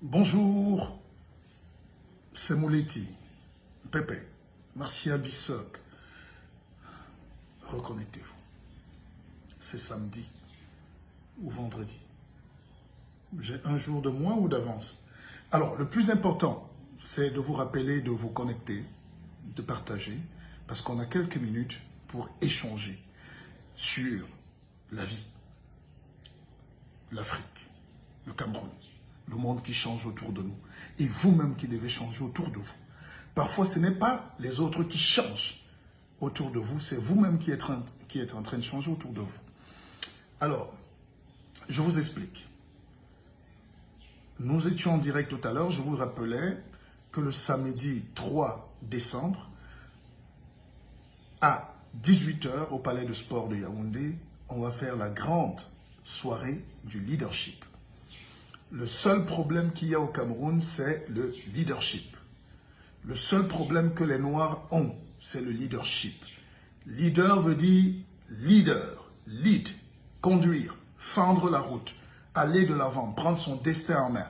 Bonjour, c'est Mouleti, Pépé, Marcia Bissok. Reconnectez-vous. C'est samedi ou vendredi. J'ai un jour de moins ou d'avance. Alors, le plus important, c'est de vous rappeler de vous connecter, de partager, parce qu'on a quelques minutes pour échanger sur la vie, l'Afrique, le Cameroun, le monde qui change autour de nous, et vous-même qui devez changer autour de vous. Parfois, ce n'est pas les autres qui changent autour de vous, c'est vous-même qui êtes en train de changer autour de vous. Alors, je vous explique. Nous étions en direct tout à l'heure, je vous rappelais que le samedi 3 décembre, à 18 h au Palais de Sport de Yaoundé, on va faire la grande soirée du leadership. Le seul problème qu'il y a au Cameroun, c'est le leadership. Le seul problème que les Noirs ont, c'est le leadership. Leader veut dire leader, lead, conduire, fendre la route, aller de l'avant, prendre son destin en main.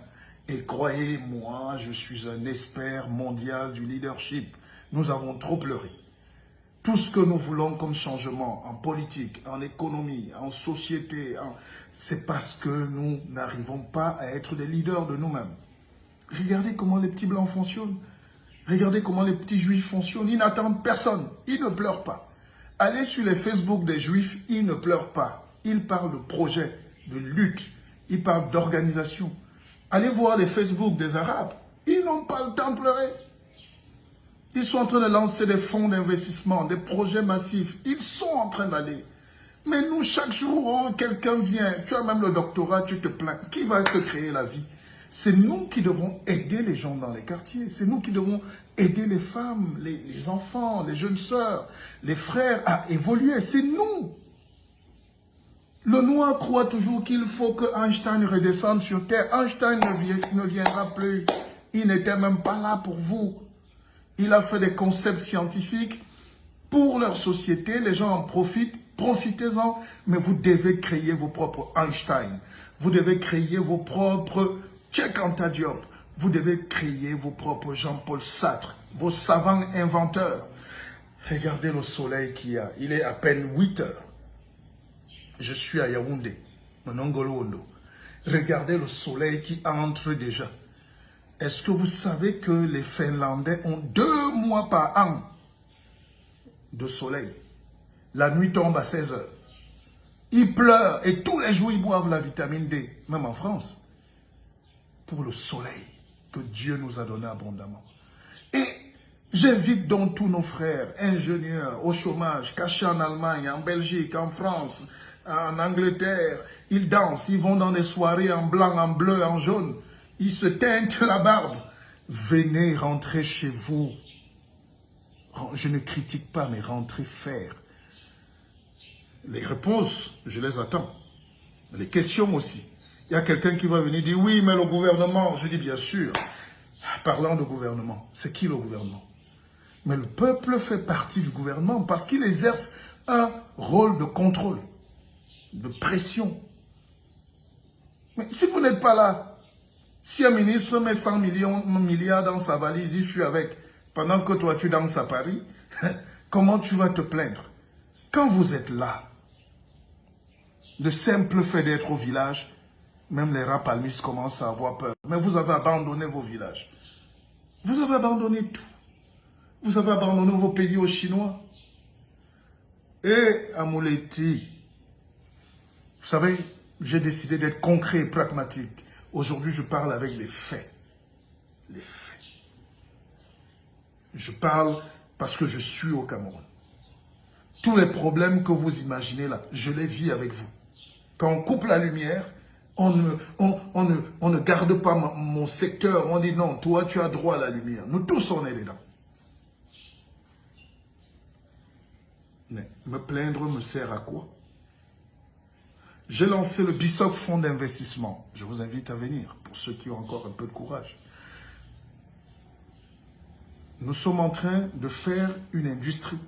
Et croyez-moi, je suis un expert mondial du leadership. Nous avons trop pleuré. Tout ce que nous voulons comme changement en politique, en économie, en société, c'est parce que nous n'arrivons pas à être des leaders de nous-mêmes. Regardez comment les petits blancs fonctionnent. Regardez comment les petits juifs fonctionnent. Ils n'attendent personne. Ils ne pleurent pas. Allez sur les Facebook des juifs, ils ne pleurent pas. Ils parlent de projets, de lutte. Ils parlent d'organisation. Allez voir les Facebook des arabes. Ils n'ont pas le temps de pleurer. Ils sont en train de lancer des fonds d'investissement, des projets massifs. Ils sont en train d'aller. Mais nous, chaque jour, quelqu'un vient. Tu as même le doctorat, tu te plains. Qui va te créer la vie? C'est nous qui devons aider les gens dans les quartiers. C'est nous qui devons aider les femmes, les enfants, les jeunes sœurs, les frères à évoluer. C'est nous. Le noir croit toujours qu'il faut que Einstein redescende sur Terre. Einstein ne viendra plus. Il n'était même pas là pour vous. Il a fait des concepts scientifiques pour leur société. Les gens en profitent. Profitez-en. Mais vous devez créer vos propres Einstein. Vous devez créer vos propres Cheikh Anta Diop. Vous devez créer vos propres Jean-Paul Sartre. Vos savants inventeurs. Regardez le soleil qu'il y a. Il est à peine 8 heures. Je suis à Yaoundé, Monongolo-Ondo. Regardez le soleil qui entre déjà. Est-ce que vous savez que les Finlandais ont 2 mois par an de soleil? La nuit tombe à 16 h. Ils pleurent et tous les jours ils boivent la vitamine D, même en France, pour le soleil que Dieu nous a donné abondamment. Et j'invite donc tous nos frères ingénieurs au chômage, cachés en Allemagne, en Belgique, en France, en Angleterre. Ils dansent, ils vont dans des soirées en blanc, en bleu, en jaune. Ils se teintent la barbe. Venez rentrer chez vous. Je ne critique pas, mais rentrez faire. Les réponses, je les attends. Les questions aussi. Il y a quelqu'un qui va venir dire, oui, mais le gouvernement. Je dis, bien sûr. Parlant de gouvernement, c'est qui le gouvernement? Mais le peuple fait partie du gouvernement parce qu'il exerce un rôle de contrôle, de pression. Mais si vous n'êtes pas là, si un ministre met 100 milliards dans sa valise, il fuit avec, pendant que toi tu danses à Paris, comment tu vas te plaindre? Quand vous êtes là, le simple fait d'être au village, même les rapalmistes commencent à avoir peur. Mais vous avez abandonné vos villages. Vous avez abandonné tout. Vous avez abandonné vos pays aux Chinois. Et à Mouleti, vous savez, j'ai décidé d'être concret et pragmatique. Aujourd'hui, je parle avec les faits. Les faits. Je parle parce que je suis au Cameroun. Tous les problèmes que vous imaginez là, je les vis avec vous. Quand on coupe la lumière, on ne garde pas mon secteur. On dit non, toi tu as droit à la lumière. Nous tous on est dedans. Mais me plaindre me sert à quoi? J'ai lancé le Bissok Fonds d'investissement. Je vous invite à venir, pour ceux qui ont encore un peu de courage. Nous sommes en train de faire une industrie.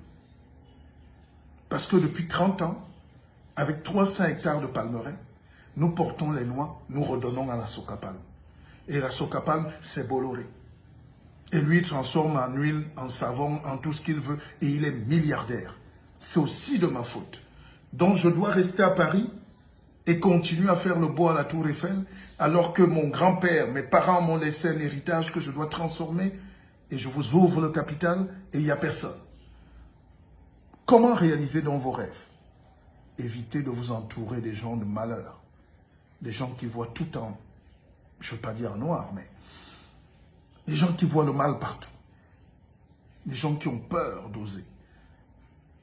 Parce que depuis 30 ans, avec 300 hectares de palmeraies, nous portons les noix, nous redonnons à la Socapal. Et la Socapalm, c'est Bolloré. Et lui, il transforme en huile, en savon, en tout ce qu'il veut. Et il est milliardaire. C'est aussi de ma faute. Donc, je dois rester à Paris et continuer à faire le beau à la Tour Eiffel, alors que mon grand-père, mes parents m'ont laissé un héritage que je dois transformer, et je vous ouvre le capital, et il n'y a personne. Comment réaliser donc vos rêves? Évitez de vous entourer des gens de malheur, des gens qui voient tout en, je ne veux pas dire noir, mais des gens qui voient le mal partout, des gens qui ont peur d'oser.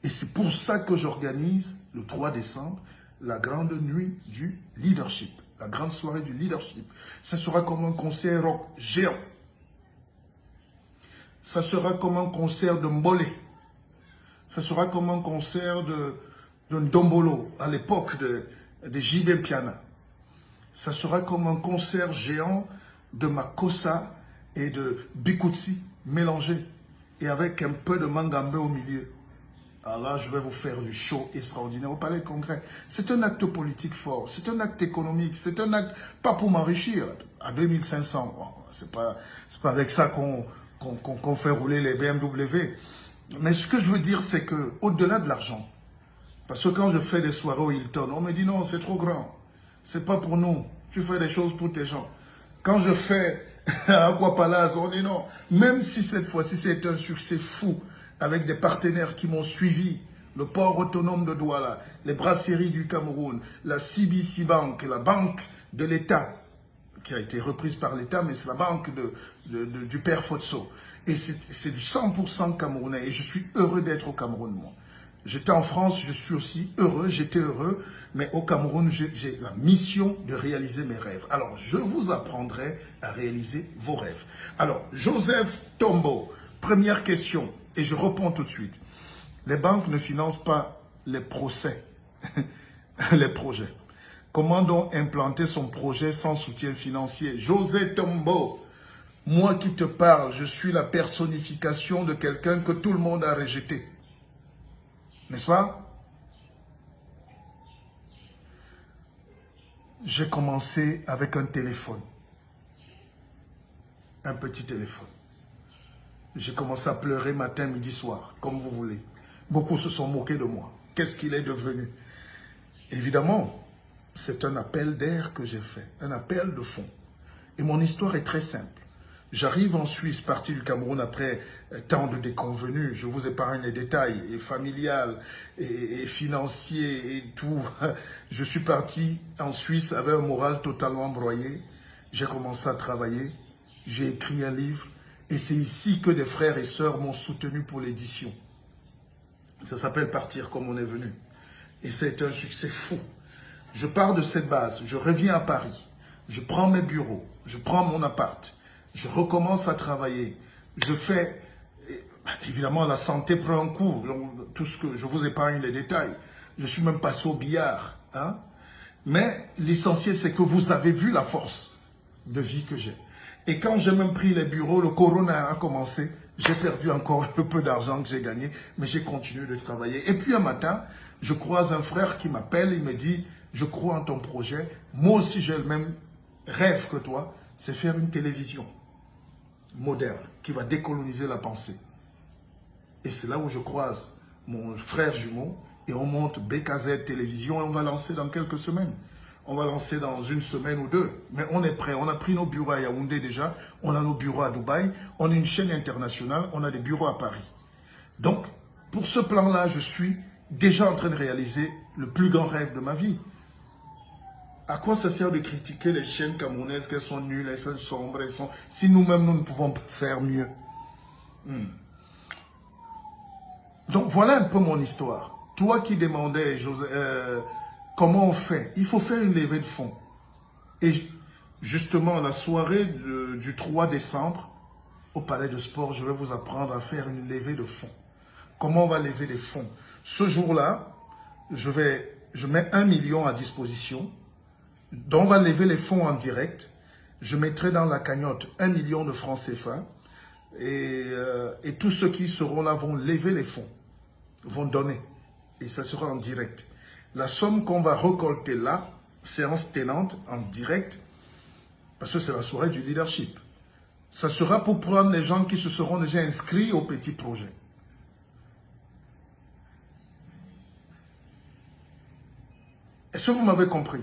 Et c'est pour ça que j'organise le 3 décembre la grande nuit du leadership, la grande soirée du leadership. Ça sera comme un concert rock géant. Ça sera comme un concert de Mbolé. Ça sera comme un concert de Ndombolo à l'époque de JB Piana. Ça sera comme un concert géant de Makossa et de Bikutsi mélangés et avec un peu de Mangambé au milieu. Alors là, je vais vous faire du show extraordinaire au Palais du Congrès. C'est un acte politique fort, c'est un acte économique, c'est un acte, pas pour m'enrichir, à 2500. Bon, c'est pas avec ça qu'on fait rouler les BMW. Mais ce que je veux dire, c'est que au-delà de l'argent, parce que quand je fais des soirées au Hilton, on me dit non, c'est trop grand. C'est pas pour nous. Tu fais des choses pour tes gens. Quand je fais à Aquapalace, on dit non. Même si cette fois-ci c'est un succès fou, avec des partenaires qui m'ont suivi, le port autonome de Douala, les brasseries du Cameroun, la CBC Bank, la banque de l'État, qui a été reprise par l'État, mais c'est la banque du père Fotso. Et c'est du 100% camerounais. Et je suis heureux d'être au Cameroun, moi. J'étais en France, je suis aussi heureux, j'étais heureux, mais au Cameroun, j'ai la mission de réaliser mes rêves. Alors, je vous apprendrai à réaliser vos rêves. Alors, Joseph Tombo, première question, et je réponds tout de suite. Les banques ne financent pas les procès, les projets. Comment donc implanter son projet sans soutien financier? José Tombo, moi qui te parle, je suis la personnification de quelqu'un que tout le monde a rejeté. N'est-ce pas? J'ai commencé avec un téléphone. Un petit téléphone. J'ai commencé à pleurer matin, midi, soir, comme vous voulez. Beaucoup se sont moqués de moi. Qu'est-ce qu'il est devenu? Évidemment, c'est un appel d'air que j'ai fait, un appel de fond. Et mon histoire est très simple. J'arrive en Suisse, parti du Cameroun après tant de déconvenus. Je vous épargne les détails, et familial, et financier, et tout. Je suis parti en Suisse avec un moral totalement broyé. J'ai commencé à travailler, j'ai écrit un livre, et c'est ici que des frères et sœurs m'ont soutenu pour l'édition. Ça s'appelle Partir comme on est venu. Et c'est un succès fou. Je pars de cette base, je reviens à Paris, je prends mes bureaux, je prends mon appart, je recommence à travailler, je fais, évidemment la santé prend un coup, tout ce que je vous épargne les détails, je suis même passé au billard, hein? Mais l'essentiel c'est que vous avez vu la force de vie que j'ai. Et quand j'ai même pris les bureaux, le corona a commencé, j'ai perdu encore le peu d'argent que j'ai gagné, mais j'ai continué de travailler. Et puis un matin, je croise un frère qui m'appelle, il me dit, je crois en ton projet, moi aussi j'ai le même rêve que toi, c'est faire une télévision moderne qui va décoloniser la pensée. Et c'est là où je croise mon frère jumeau et on monte BKZ Télévision et on va lancer dans quelques semaines. On va lancer dans une semaine ou deux, mais on est prêt. On a pris nos bureaux à Yaoundé déjà, on a nos bureaux à Dubaï, on est une chaîne internationale, on a des bureaux à Paris. Donc, pour ce plan-là, je suis déjà en train de réaliser le plus grand rêve de ma vie. À quoi ça sert de critiquer les chaînes camerounaises, qu'elles sont nulles, elles sont sombres, si nous-mêmes, nous ne pouvons pas faire mieux? Donc, voilà un peu mon histoire. Toi qui demandais, comment on fait? Il faut faire une levée de fonds. Et justement, la soirée du 3 décembre, au Palais de Sport, je vais vous apprendre à faire une levée de fonds. Comment on va lever des fonds? Ce jour-là, je mets 1 million à disposition. Donc, on va lever les fonds en direct. Je mettrai dans la cagnotte 1 million de francs CFA. Et tous ceux qui seront là vont lever les fonds, vont donner. Et ça sera en direct. La somme qu'on va récolter là, séance tenante, en direct, Parce que c'est la soirée du leadership. Ça sera pour prendre les gens qui se seront déjà inscrits au petit projet. Est-ce que vous m'avez compris?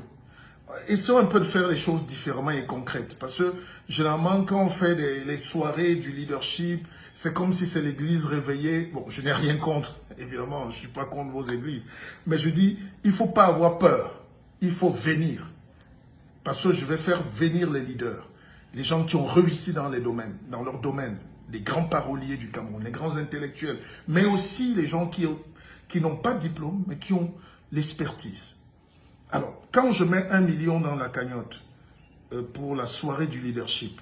Essayons un peu de faire les choses différemment et concrètes. Parce que généralement, quand on fait les soirées du leadership, c'est comme si c'est l'église réveillée. Bon, je n'ai rien contre, évidemment, je ne suis pas contre vos églises. Mais je dis, il ne faut pas avoir peur. Il faut venir. Parce que je vais faire venir les leaders. Les gens qui ont réussi dans les domaines, dans leur domaine. Les grands paroliers du Cameroun, les grands intellectuels. Mais aussi les gens qui n'ont pas de diplôme, mais qui ont l'expertise. Alors, quand je mets 1 million dans la cagnotte pour la soirée du leadership,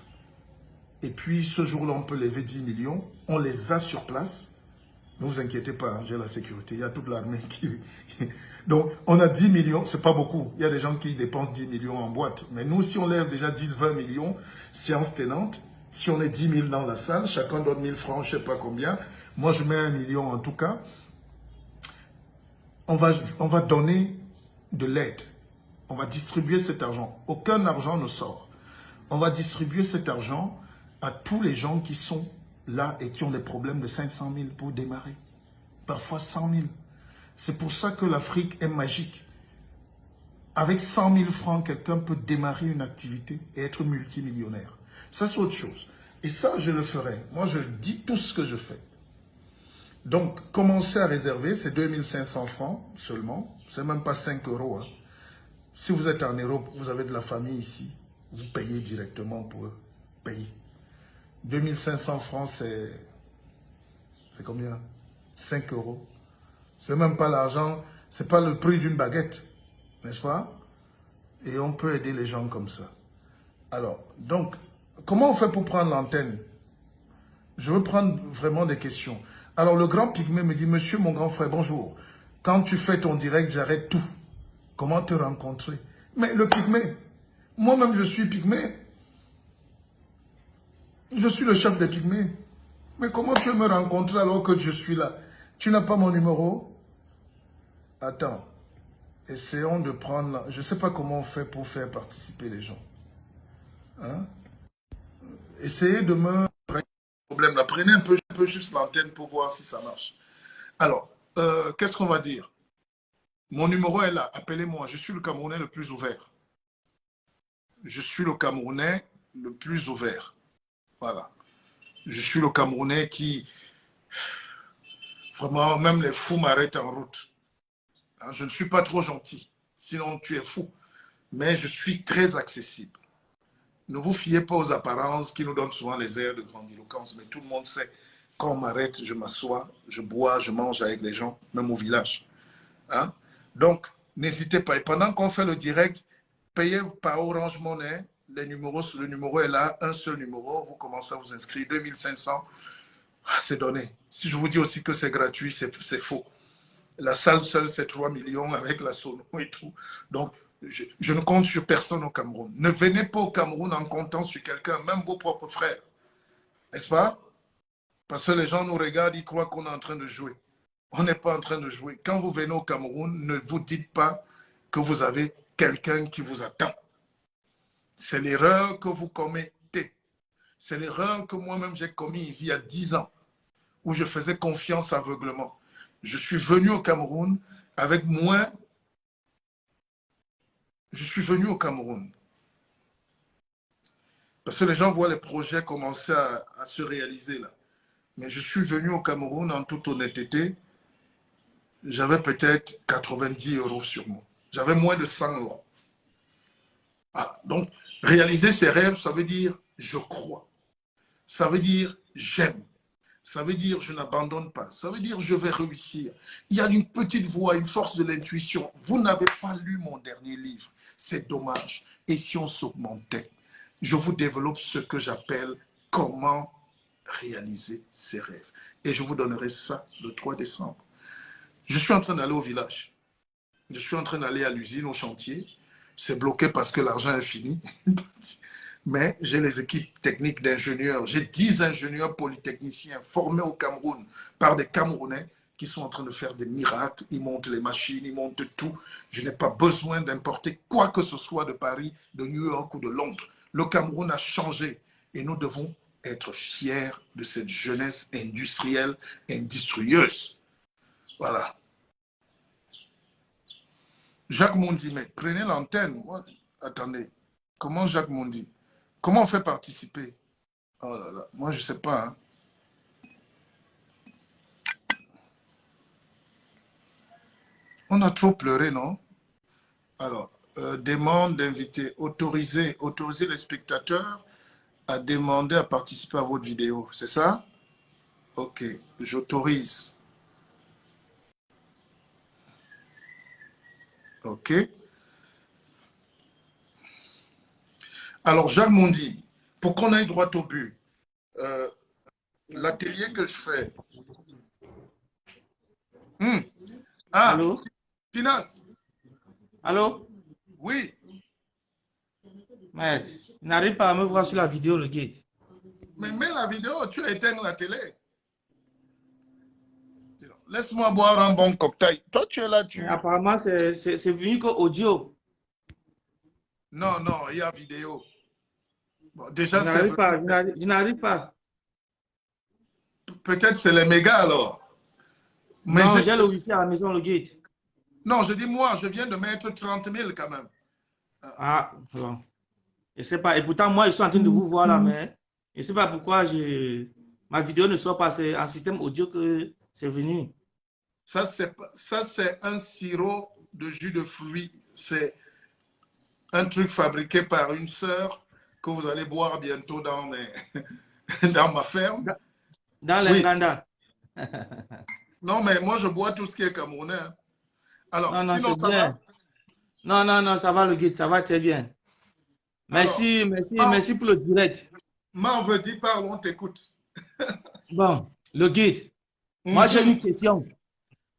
et puis ce jour-là, on peut lever 10 millions, on les a sur place. Ne vous inquiétez pas, j'ai la sécurité, il y a toute l'armée qui... Donc, on a 10 millions, c'est pas beaucoup. Il y a des gens qui dépensent 10 millions en boîte. Mais nous, si on lève déjà 10-20 millions, séance tenante, si on est 10 000 dans la salle, chacun donne 1000 francs, je ne sais pas combien. Moi, je mets 1 million en tout cas. On va donner de l'aide. On va distribuer cet argent. Aucun argent ne sort. On va distribuer cet argent à tous les gens qui sont là et qui ont des problèmes de 500 000 pour démarrer. Parfois 100 000. C'est pour ça que l'Afrique est magique. Avec 100 000 francs, quelqu'un peut démarrer une activité et être multimillionnaire. Ça, c'est autre chose. Et ça, je le ferai. Moi, je dis tout ce que je fais. Donc, commencez à réserver, c'est 2500 francs seulement. C'est même pas 5 euros. Hein. Si vous êtes en Europe, vous avez de la famille ici, vous payez directement pour eux. Payez. 2500 francs, c'est combien? 5 euros. C'est même pas l'argent, c'est pas le prix d'une baguette, n'est-ce pas? Et on peut aider les gens comme ça. Alors, donc, comment on fait pour prendre l'antenne? Je veux prendre vraiment des questions. Alors, le grand pygmée me dit, monsieur, mon grand frère, bonjour. Quand tu fais ton direct, j'arrête tout. Comment te rencontrer? Mais le pygmée, moi-même, je suis pygmée. Je suis le chef des pygmées. Mais comment tu veux me rencontrer alors que je suis là? Tu n'as pas mon numéro? Attends. Essayons de prendre... Je ne sais pas comment on fait pour faire participer les gens. Hein? Essayez de me... Problème là. Prenez un peu juste l'antenne pour voir si ça marche. Alors, qu'est-ce qu'on va dire? Mon numéro est là. Appelez-moi. Je suis le Camerounais le plus ouvert. Je suis le Camerounais le plus ouvert. Voilà. Je suis le Camerounais qui... Vraiment, même les fous m'arrêtent en route. Je ne suis pas trop gentil. Sinon, tu es fou. Mais je suis très accessible. Ne vous fiez pas aux apparences qui nous donnent souvent les airs de grandiloquence. Mais tout le monde sait, quand on m'arrête, je m'assois, je bois, je mange avec les gens, même au village. Hein? Donc, n'hésitez pas. Et pendant qu'on fait le direct, payez par Orange Money. Le numéro est là, un seul numéro. Vous commencez à vous inscrire, 2500. C'est donné. Si je vous dis aussi que c'est gratuit, c'est faux. La salle seule, c'est 3 millions avec la sono et tout. Donc, je ne compte sur personne au Cameroun. Ne venez pas au Cameroun en comptant sur quelqu'un, même vos propres frères. N'est-ce pas? Parce que les gens nous regardent, ils croient qu'on est en train de jouer. On n'est pas en train de jouer. Quand vous venez au Cameroun, ne vous dites pas que vous avez quelqu'un qui vous attend. C'est l'erreur que vous commettez. C'est l'erreur que moi-même j'ai commise il y a 10 ans, où je faisais confiance aveuglement. Je suis venu au Cameroun avec moins... Je suis venu au Cameroun parce que les gens voient les projets commencer à se réaliser là. Mais je suis venu au Cameroun en toute honnêteté. J'avais peut-être 90 euros sur moi. J'avais moins de 100 euros. Ah, donc, réaliser ses rêves, ça veut dire je crois. Ça veut dire j'aime. Ça veut dire je n'abandonne pas. Ça veut dire je vais réussir. Il y a une petite voix, une force de l'intuition. Vous n'avez pas lu mon dernier livre. C'est dommage. Et si on s'augmentait? Je vous développe ce que j'appelle comment réaliser ses rêves. Et je vous donnerai ça le 3 décembre. Je suis en train d'aller au village. Je suis en train d'aller à l'usine, au chantier. C'est bloqué parce que l'argent est fini. Mais j'ai les équipes techniques d'ingénieurs. J'ai 10 ingénieurs polytechniciens formés au Cameroun par des Camerounais qui sont en train de faire des miracles. Ils montent les machines, ils montent tout. Je n'ai pas besoin d'importer quoi que ce soit de Paris, de New York ou de Londres. Le Cameroun a changé et nous devons être fiers de cette jeunesse industrielle, industrieuse. Voilà. Jacques Mondi, mais prenez l'antenne. Attendez, comment Jacques Mondi? Comment on fait participer? Oh là là, moi je ne sais pas. Hein. On a trop pleuré, non? Alors, demande d'inviter, autoriser les spectateurs à demander à participer à votre vidéo, c'est ça? Ok, j'autorise. Ok. Alors, Jacques Mondi, pour qu'on aille droit au but, l'atelier que je fais. Ah, allô? Pinas. Allô? Oui. Mais il n'arrive pas à me voir sur la vidéo, le guide. Mais mets la vidéo, tu éteins la télé. Laisse-moi boire un bon cocktail. Toi, tu es là, tu... Mais apparemment, c'est venu qu'audio. Non, non, il y a vidéo. Bon, Je déjà, c'est n'arrive pas, je n'arrive pas. peut-être c'est les mégas alors. Mais Non, j'ai le wifi à la maison, le guide. non, je dis moi, je viens de mettre 30 000 quand même. Ah, bon. Je ne sais pas. Et pourtant, moi, je suis en train de vous voir là, mais je ne sais pas pourquoi ma vidéo ne sort pas. C'est en système audio que c'est venu. Ça, c'est un sirop de jus de fruits. C'est un truc fabriqué par une sœur que vous allez boire bientôt dans, dans ma ferme. Dans Oui. l'Inganda. Non, mais moi, je bois tout ce qui est camerounais. Alors, Non, non, sinon, c'est ça bien. va? Non, non, non, ça va le guide, ça va très bien. Merci, Alors, merci pour le direct. Marve dit, parle, on t'écoute. Bon, le guide, moi j'ai une question.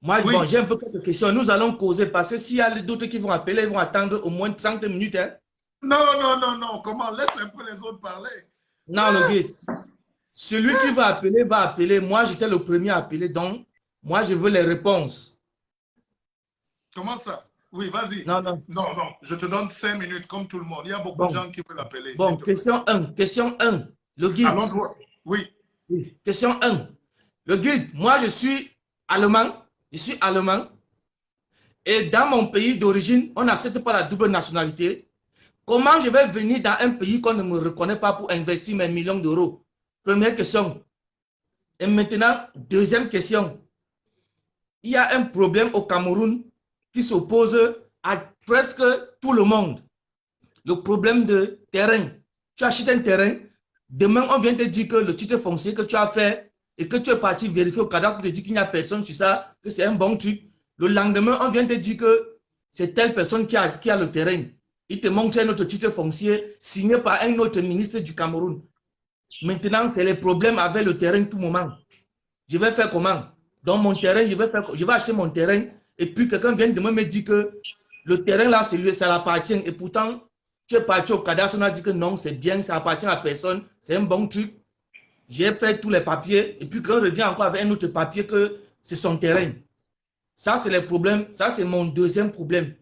Moi, Oui. bon, j'ai un peu quelques questions. Nous allons causer parce que s'il y a d'autres qui vont appeler, ils vont attendre au moins 30 minutes. Hein. Non, non, non, non. Comment? Laisse un peu les autres parler. Non, le guide. Celui qui va appeler, va appeler. Moi, j'étais le premier à appeler, donc moi, je veux les réponses. Comment ça? Oui, vas-y. Non, non. Non, non. Je te donne 5 minutes comme tout le monde. Il y a beaucoup de gens qui veulent appeler. Bon, question 1. Question 1. Le guide. Allons droit. Oui. Oui. Question 1. Le guide, moi, je suis allemand. Je suis allemand. Et dans mon pays d'origine, on n'accepte pas la double nationalité. Comment je vais venir dans un pays qu'on ne me reconnaît pas pour investir mes millions d'euros? Première question. Et maintenant, deuxième question. Il y a un problème au Cameroun qui s'oppose à presque tout le monde. Le problème de terrain. Tu achètes un terrain, demain on vient te dire que le titre foncier que tu as fait et que tu es parti vérifier au cadastre pour te dire qu'il n'y a personne sur ça, que c'est un bon truc. Le lendemain, on vient te dire que c'est telle personne qui a le terrain. Il te montre un autre titre foncier signé par un autre ministre du Cameroun. Maintenant, c'est les problèmes avec le terrain tout moment. Je vais faire comment? Dans mon terrain, je vais acheter mon terrain et puis quelqu'un vient de me dire que le terrain là, c'est lui, ça l'appartient. Et pourtant, tu es parti au cadastre, on a dit que non, c'est bien, ça appartient à personne, c'est un bon truc. J'ai fait tous les papiers et puis quand je reviens encore avec un autre papier que c'est son terrain. Ça, c'est les problèmes. Ça, c'est mon deuxième problème.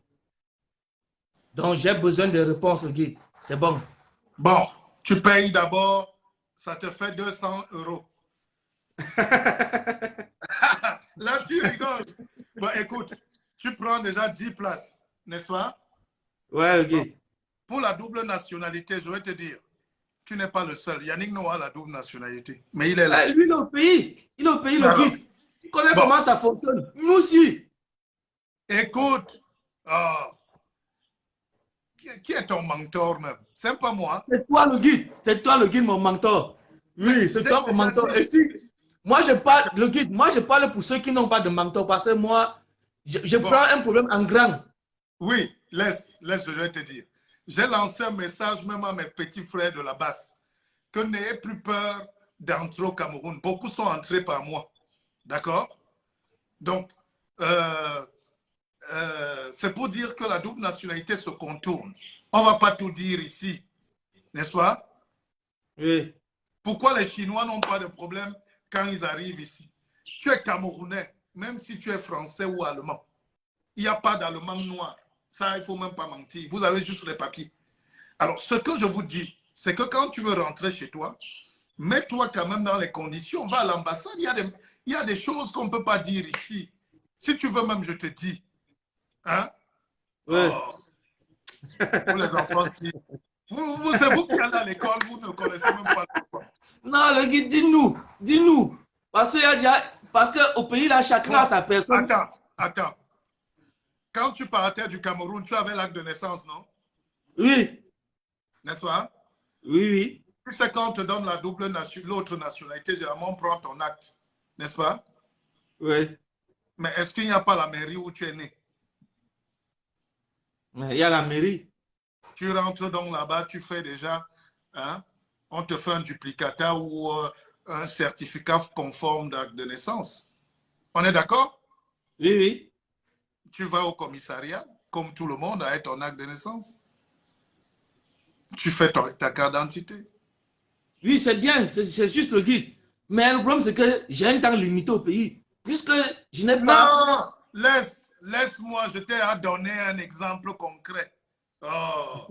Donc, j'ai besoin de réponses, le guide. C'est bon. Bon, tu payes d'abord, ça te fait 200 euros. Là, tu rigoles. Bon, écoute, tu prends déjà 10 places, n'est-ce pas? Ouais, le guide. Bon, pour la double nationalité, je vais te dire, tu n'es pas le seul. Yannick Noah a la double nationalité, mais il est là. Lui, il est au pays. Il est au pays, le guide. Tu connais comment ça fonctionne? Nous aussi. Écoute, qui est ton mentor même? C'est pas moi. C'est toi le guide. C'est toi le guide, mon mentor. Oui, c'est toi mon mentor. Et si moi je parle, le guide, moi je parle pour ceux qui n'ont pas de mentor parce que moi, je prends un problème en grand. Oui, laisse, je vais te dire. J'ai lancé un message même à mes petits frères de la basse que n'ayez plus peur d'entrer au Cameroun. Beaucoup sont entrés par moi. D'accord? Donc, c'est pour dire que la double nationalité se contourne. On ne va pas tout dire ici, n'est-ce pas? Oui. Pourquoi les Chinois n'ont pas de problème quand ils arrivent ici? Tu es Camerounais, même si tu es français ou allemand. Il n'y a pas d'allemand noir. Ça, il ne faut même pas mentir. Vous avez juste les papiers. Alors, ce que je vous dis, c'est que quand tu veux rentrer chez toi, mets-toi quand même dans les conditions. Va à l'ambassade, il y a des choses qu'on ne peut pas dire ici. Si tu veux même, je te dis. Hein? Oui. Oh, vous les enfants, si. C'est vous qui allez à l'école, vous ne connaissez même pas quoi. Non, le guide, dis-nous. Dis-nous. Parce qu'au pays, là, chacun a sa personne. Attends. Quand tu partais du Cameroun, tu avais l'acte de naissance, non? Oui. N'est-ce pas? Oui, oui. Tu sais, quand on te donne l'autre nationalité, généralement, on prend ton acte. N'est-ce pas? Oui. Mais est-ce qu'il n'y a pas la mairie où tu es né? Il y a la mairie. Tu rentres donc là-bas, tu fais déjà, hein, on te fait un duplicata ou un certificat conforme d'acte de naissance. On est d'accord? Oui, oui. Tu vas au commissariat, comme tout le monde, avec ton acte de naissance. Tu fais ta carte d'identité. Oui, c'est bien, c'est juste le guide. Mais le problème, c'est que j'ai un temps limité au pays. Puisque je n'ai pas... Non, laisse-moi, je t'ai donné un exemple concret. Oh.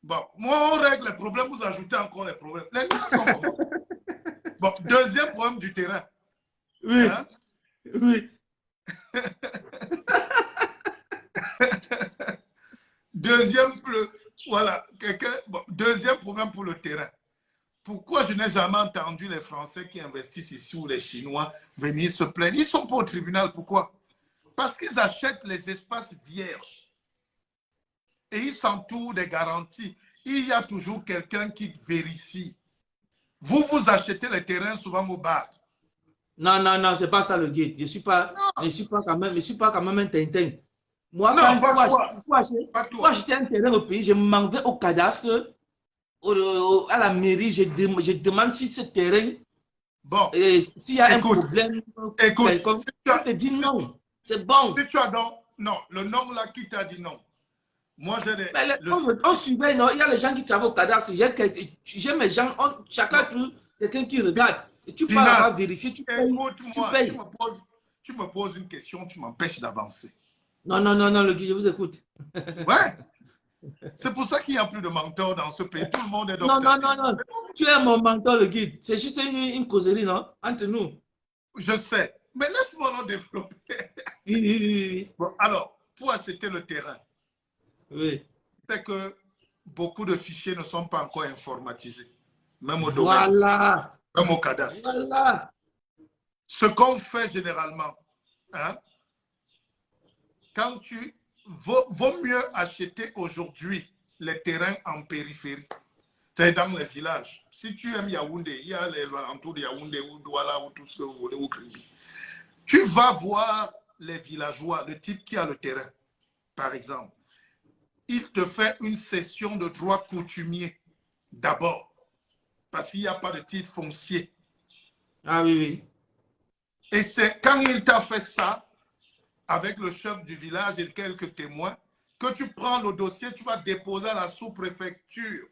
Bon, moi, on règle les problèmes, vous ajoutez encore les problèmes. Les gens sont comment? Bon, deuxième problème du terrain. Oui, hein? oui. Deuxième problème pour le terrain. Pourquoi je n'ai jamais entendu les Français qui investissent ici ou les Chinois venir se plaindre? Ils ne sont pas au tribunal. Pourquoi? Parce qu'ils achètent les espaces vierges. Et ils s'entourent des garanties. Il y a toujours quelqu'un qui vérifie. Vous achetez les terrains souvent au bar. Non, non, non, c'est pas ça le guide. Je suis pas quand même un tintin. Moi, non, quand pour acheter un terrain au pays, je m'en vais au cadastre, à la mairie, je demande si ce terrain, bon, s'il y a un problème, écoute, on te dit non. C'est bon. Si tu as donc, non, le nom là qui t'a dit non. Moi, on suivait, non, il y a les gens qui travaillent au cadastre. J'ai mes gens, chacun trouve quelqu'un qui regarde. Et tu pars là-bas vérifier, tu payes. Écoute-moi, tu me poses une question, tu m'empêches d'avancer. Non, non, non, non, le guide, je vous écoute. Ouais. C'est pour ça qu'il n'y a plus de mentors dans ce pays. Tout le monde est docteur. Non, non, non, non. Tu es mon mentor, le guide. C'est juste une causerie, non? Entre nous. Je sais. Mais laisse-moi le développer. Oui, oui, oui, oui. Bon, alors, pour acheter le terrain, oui. C'est que beaucoup de fichiers ne sont pas encore informatisés. Même au domaine. Voilà. Même au cadastre. Voilà. Ce qu'on fait généralement, hein, quand vaut mieux acheter aujourd'hui les terrains en périphérie. C'est dans les villages. Si tu aimes Yaoundé, il y a les alentours de Yaoundé ou Douala ou tout ce que vous voulez, ou Kribi. Tu vas voir les villageois, le type qui a le terrain, par exemple. Il te fait une cession de droit coutumier d'abord, parce qu'il n'y a pas de titre foncier. Ah oui, oui. Et c'est quand il t'a fait ça, avec le chef du village et quelques témoins, que tu prends le dossier, tu vas déposer à la sous-préfecture.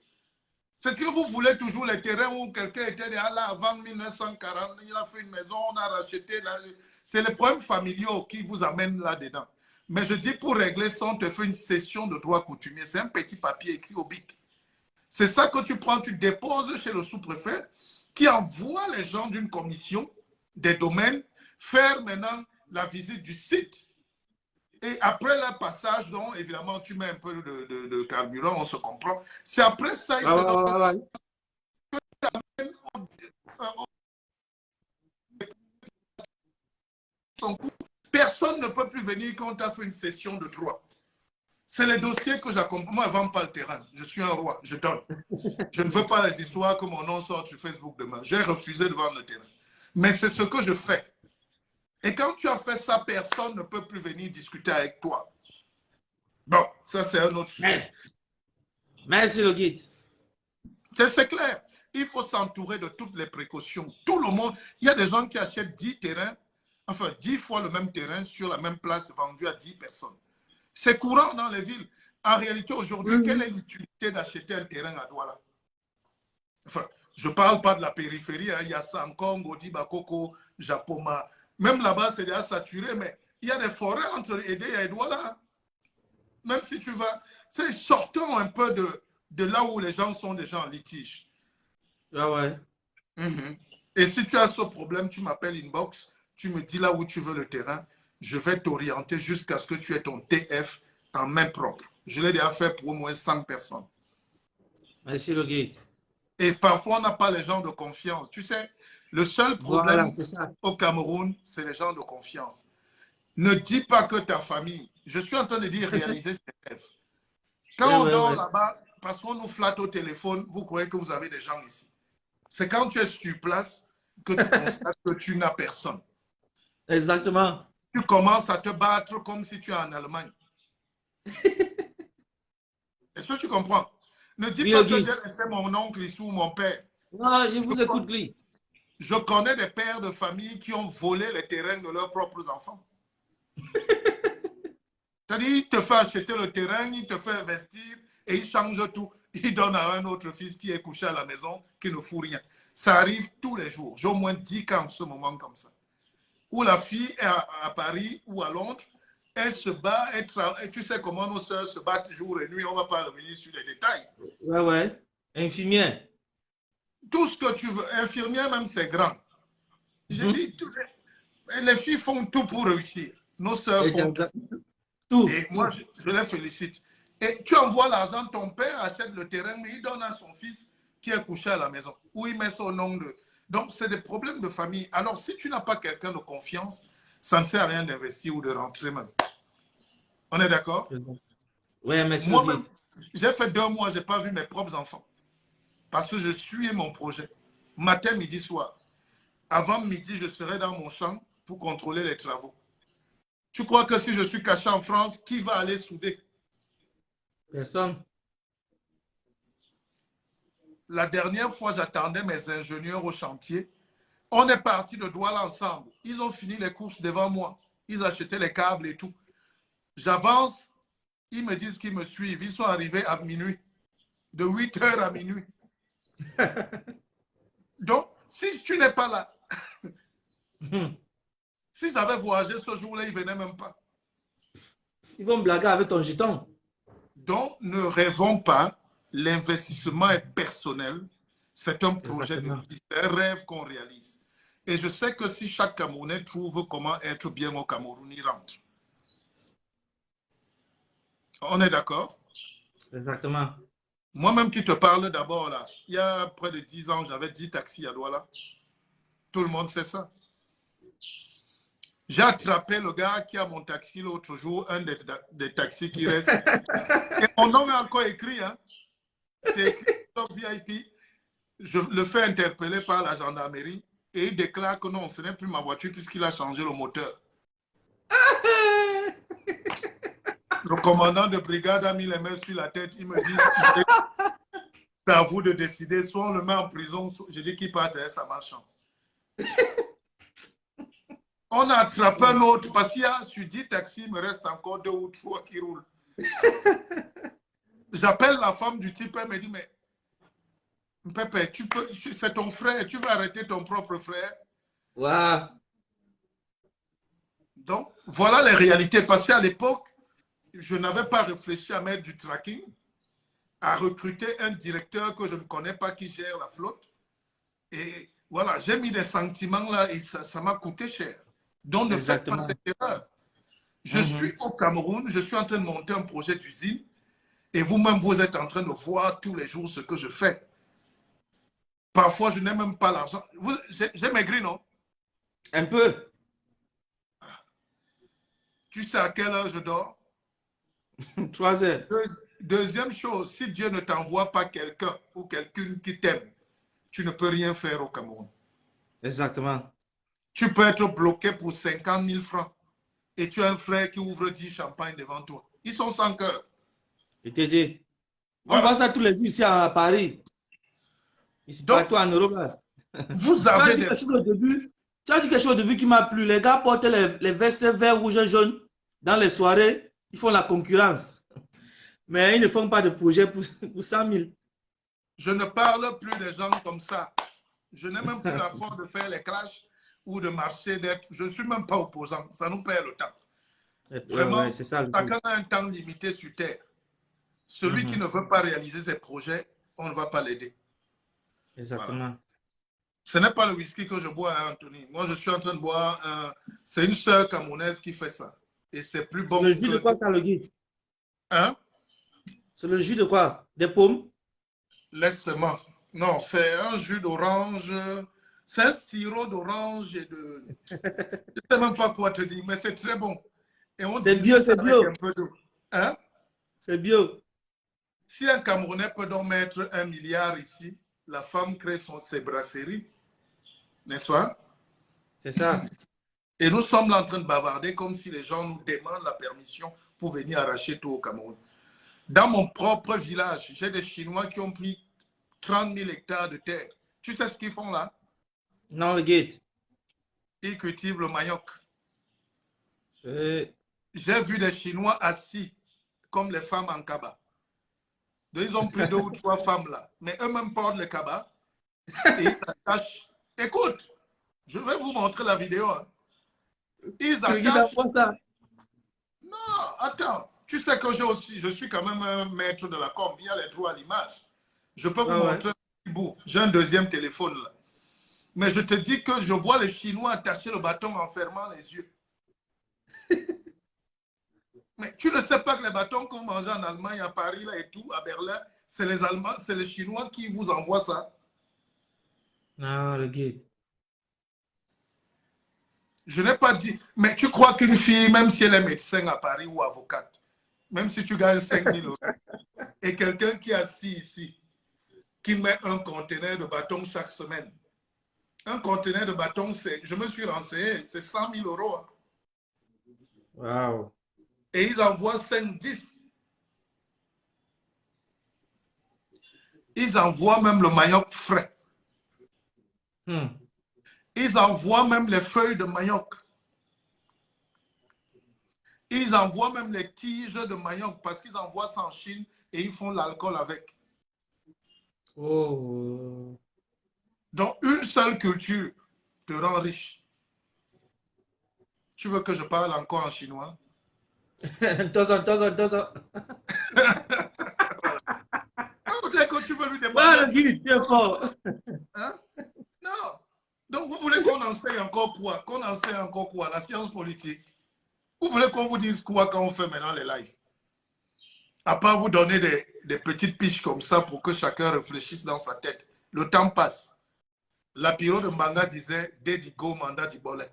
C'est que vous voulez toujours les terrains où quelqu'un était là avant 1940, il a fait une maison, on a racheté. C'est les problèmes familiaux qui vous amènent là-dedans. Mais je dis, pour régler ça, on te fait une cession de droit coutumier. C'est un petit papier écrit au bic. C'est ça que tu prends, tu déposes chez le sous-préfet qui envoie les gens d'une commission des domaines faire maintenant la visite du site. Et après le passage, donc, évidemment, tu mets un peu de carburant, on se comprend. C'est après ça, il te donne... Personne ne peut plus venir quand tu as fait une session de droit. C'est les dossiers que j'accompagne. Moi, je ne vends pas le terrain. Je suis un roi. Je donne. Je ne veux pas les histoires que mon nom sorte sur Facebook demain. J'ai refusé de vendre le terrain. Mais c'est ce que je fais. Et quand tu as fait ça, personne ne peut plus venir discuter avec toi. Bon, ça, c'est un autre sujet. Merci, le guide. C'est clair. Il faut s'entourer de toutes les précautions. Tout le monde. Il y a des gens qui achètent 10 terrains, enfin 10 fois le même terrain sur la même place vendu à 10 personnes. C'est courant dans les villes. En réalité, aujourd'hui, quelle est l'utilité d'acheter un terrain à Douala? Enfin, je ne parle pas de la périphérie. Hein. Il y a Sankong, Odi, Bakoko, Japoma. Même là-bas, c'est déjà saturé, mais il y a des forêts entre Edé et Douala. Même si tu vas... Sortons un peu de là où les gens sont déjà en litige. Ah ouais. Et si tu as ce problème, tu m'appelles inbox, tu me dis là où tu veux le terrain, je vais t'orienter jusqu'à ce que tu aies ton TF en main propre. Je l'ai déjà fait pour au moins 100 personnes. Merci le guide. Et parfois, on n'a pas les gens de confiance. Tu sais, le seul Voilà, problème c'est ça. au Cameroun, c'est les gens de confiance. Ne dis pas que ta famille, je suis en train de dire réaliser ses rêves. Quand on dort là-bas, parce qu'on nous flatte au téléphone, vous croyez que vous avez des gens ici. C'est quand tu es sur place que tu constates que tu n'as personne. Exactement. Tu commences à te battre comme si tu es en Allemagne. Est-ce que tu comprends? Ne dis Oui, pas le que guide. j'ai laissé mon oncle ici ou mon père. Non, je vous écoute, guide. Je connais des pères de famille qui ont volé les terrains de leurs propres enfants. C'est-à-dire, il te fait acheter le terrain, il te fait investir et il change tout. Il donne à un autre fils qui est couché à la maison, qui ne fout rien. Ça arrive tous les jours. J'ai au moins 10 cas en ce moment comme ça. Où la fille est à Paris ou à Londres, elle se bat, et tu sais comment nos soeurs se battent jour et nuit, on ne va pas revenir sur les détails. Ouais. Infirmière. Tout ce que tu veux, infirmière même, c'est grand. Je dis, les filles font tout pour réussir. Nos soeurs font tout. Et moi, je les félicite. Et tu envoies l'argent, ton père achète le terrain, mais il donne à son fils qui est couché à la maison, ou il met son nom de... Donc, c'est des problèmes de famille. Alors, si tu n'as pas quelqu'un de confiance, ça ne sert à rien d'investir ou de rentrer même. On est d'accord? Oui, merci. Moi-même, j'ai fait 2 mois, je n'ai pas vu mes propres enfants. Parce que je suis mon projet. Matin, midi, soir. Avant midi, je serai dans mon champ pour contrôler les travaux. Tu crois que si je suis caché en France, qui va aller souder? Personne. La dernière fois, j'attendais mes ingénieurs au chantier. On est parti de Douala ensemble. Ils ont fini les courses devant moi. Ils achetaient les câbles et tout. J'avance. Ils me disent qu'ils me suivent. Ils sont arrivés à minuit. De 8 h à minuit. Donc, si tu n'es pas là, si j'avais voyagé ce jour-là, ils ne venaient même pas. Ils vont blaguer avec ton jeton. Donc, ne rêvons pas. L'investissement est personnel. C'est un projet de vie. C'est un rêve qu'on réalise. Et je sais que si chaque Camerounais trouve comment être bien au Cameroun, il rentre. On est d'accord? Exactement. Moi-même qui te parle d'abord, là, il y a près de 10 ans, j'avais 10 taxis à Douala. Tout le monde sait ça. J'ai attrapé le gars qui a mon taxi l'autre jour, un des taxis qui reste. Et mon nom est encore écrit. Hein. C'est écrit sur VIP. Je le fais interpeller par la gendarmerie et il déclare que non, ce n'est plus ma voiture puisqu'il a changé le moteur. Le commandant de brigade a mis les mains sur la tête. Il me dit, c'est à vous de décider. Soit on le met en prison. Je dis qu'il parte et ça malchance. On a attrapé un autre parce qu'il y a sur 10 taxis, il me reste encore 2 ou 3 qui roulent. J'appelle la femme du type, elle me dit, mais Pépé, c'est ton frère, tu vas arrêter ton propre frère. Wow. Donc, voilà les réalités. Parce qu'à l'époque, je n'avais pas réfléchi à mettre du tracking, à recruter un directeur que je ne connais pas qui gère la flotte. Et voilà, j'ai mis des sentiments là et ça m'a coûté cher. Donc, ne faites pas cette erreur. Je suis au Cameroun, je suis en train de monter un projet d'usine et vous-même, vous êtes en train de voir tous les jours ce que je fais. Parfois, je n'ai même pas l'argent. J'ai maigri, non? Un peu. Tu sais à quelle heure je dors? 3 heures. Deuxième chose, si Dieu ne t'envoie pas quelqu'un ou quelqu'une qui t'aime, tu ne peux rien faire au Cameroun. Exactement. Tu peux être bloqué pour 50 000 francs et tu as un frère qui ouvre 10 champagnes devant toi. Ils sont sans cœur. Je te dis. Voilà. On voit ça tous les jours ici à Paris. Ici, partout en Europe. Là. Vous avez tu as dit quelque chose au début qui m'a plu. Les gars portent les vestes verts, rouges et jaunes dans les soirées. Ils font la concurrence. Mais ils ne font pas de projet pour 100 000. Je ne parle plus des gens comme ça. Je n'ai même plus la force de faire les clashs ou de marcher d'être. Je ne suis même pas opposant. Ça nous perd le temps. Vraiment, c'est ça, chacun a un temps limité sur Terre. Celui qui ne veut pas réaliser ses projets, on ne va pas l'aider. Exactement. Voilà. Ce n'est pas le whisky que je bois, hein, Anthony. Moi, je suis en train de boire c'est une sœur camerounaise qui fait ça. Et c'est plus bon. Le jus de quoi, ça, le guide? Hein? C'est le jus de quoi? Des pommes? Laisse-moi. Non, c'est un jus d'orange. C'est un sirop d'orange et de... Je ne sais même pas quoi te dire, mais c'est très bon. C'est bio, c'est bio. Hein? C'est bio. Si un Camerounais peut donc mettre 1 milliard ici, la femme crée ses brasseries, n'est-ce pas? C'est ça. Et nous sommes là en train de bavarder comme si les gens nous demandent la permission pour venir arracher tout au Cameroun. Dans mon propre village, j'ai des Chinois qui ont pris 30 000 hectares de terre. Tu sais ce qu'ils font là? Non, le guide. Ils cultivent le manioc. J'ai vu des Chinois assis comme les femmes en Kaba. Ils ont pris 2 ou 3 femmes là, mais eux-mêmes portent le Kaba et ils attachent. Écoute, je vais vous montrer la vidéo. Hein. Ils attachent. Ça. Non, attends. Tu sais que je suis quand même un maître de la com. Il y a les droits à l'image. Je peux vous montrer un petit bout. J'ai un deuxième téléphone là. Mais je te dis que je vois les Chinois attacher le bâton en fermant les yeux. Mais tu ne sais pas que les bâtons qu'on mange en Allemagne, à Paris là et tout, à Berlin, c'est les Allemands, c'est les Chinois qui vous envoient ça. Non, le guide. Je n'ai pas dit, mais tu crois qu'une fille, même si elle est médecin à Paris ou avocate, même si tu gagnes 5 000 €, et quelqu'un qui est assis ici, qui met un conteneur de bâtons chaque semaine, un conteneur de bâtons, je me suis renseigné, c'est 100 000 €. Hein. Wow. Et ils envoient 5-10. Ils envoient même le manioc frais. Ils envoient même les feuilles de manioc. Ils envoient même les tiges de manioc parce qu'ils envoient ça en Chine et ils font l'alcool avec. Oh. Donc, une seule culture te rend riche. Tu veux que je parle encore en chinois? Dos. Peut-être que tu veux lui demander. Ah, le guide, tu es fort. Hein? Non. Donc, vous voulez qu'on enseigne encore quoi? Qu'on enseigne encore quoi? La science politique. Vous voulez qu'on vous dise quoi quand on fait maintenant les lives? À part vous donner des petites piches comme ça pour que chacun réfléchisse dans sa tête. Le temps passe. La Piro de Mbanga disait « Dedigo mandat du bolet ».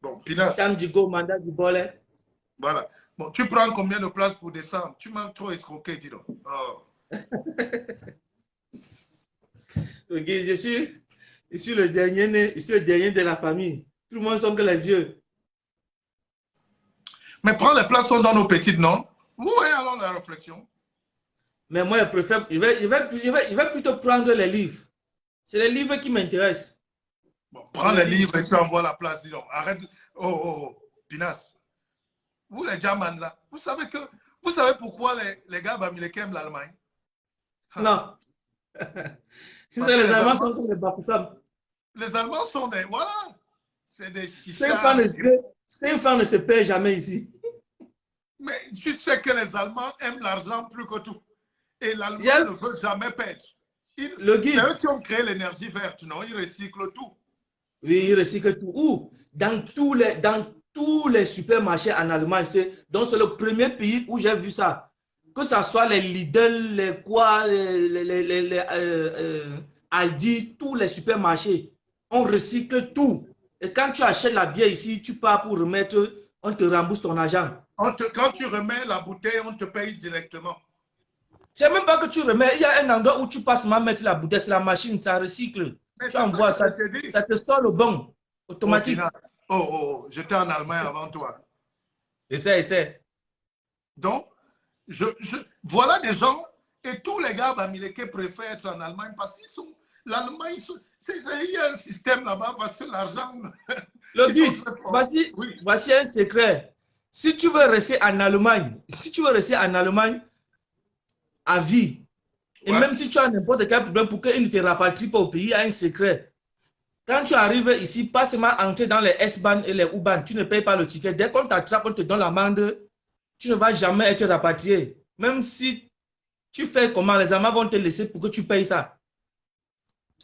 Bon, Pinas. Tandigo mandat du bolet. Voilà. Bon, tu prends combien de places pour descendre? Tu m'as trop escroqué, dis donc. Oh. Ok, je suis le dernier né, je suis le dernier de la famille. Tout le monde sont que les vieux. Mais prends les places, sont dans nos petites, non? Vous voyez alors la réflexion. Mais moi, je préfère, je vais plutôt prendre les livres. C'est les livres qui m'intéressent. Bon, prends les livres et tu envoies la place, dis donc. Arrête. Oh, Pinas. Vous, les Germans, là, vous savez pourquoi les gars Bamileke aiment l'Allemagne? Non. C'est ça, les Allemands sont comme les Bafoussam. Les Allemands sont des... Voilà. C'est des chichards. 5 francs ne se paient jamais ici. Mais tu sais que les Allemands aiment l'argent plus que tout. Et l'Allemand ne veut jamais perdre. C'est eux qui ont créé l'énergie verte, non? Ils recyclent tout. Oui, ils recyclent tout. Où? Dans tous les supermarchés en Allemagne. Donc, c'est le premier pays où j'ai vu ça. Que ce soit les Lidl, les quoi, les Aldi, tous les supermarchés. On recycle tout. Et quand tu achètes la bière ici, tu pars pour remettre, on te rembourse ton argent. Quand tu remets la bouteille, on te paye directement. C'est même pas que tu remets. Il y a un endroit où tu passes à mettre la bouteille, c'est la machine, ça recycle. Tu envoies ça, ça te sort le bon, automatique. J'étais en Allemagne avant toi. Essaie. Donc, voilà des gens, et tous les gars Bamileke préfèrent être en Allemagne parce qu'ils sont... L'Allemagne, il y a un système là-bas parce que l'argent... Le guide, voici un secret. Si tu veux rester en Allemagne, à vie, et même si tu as n'importe quel problème pour qu'ils ne te rapatrient pas au pays, il y a un secret. Quand tu arrives ici, pas seulement entrer dans les S-Bahn et les U-Bahn, tu ne payes pas le ticket. Dès qu'on t'attrape, on te donne l'amende tu ne vas jamais être rapatrié. Même si tu fais comment, les Allemands vont te laisser pour que tu payes ça.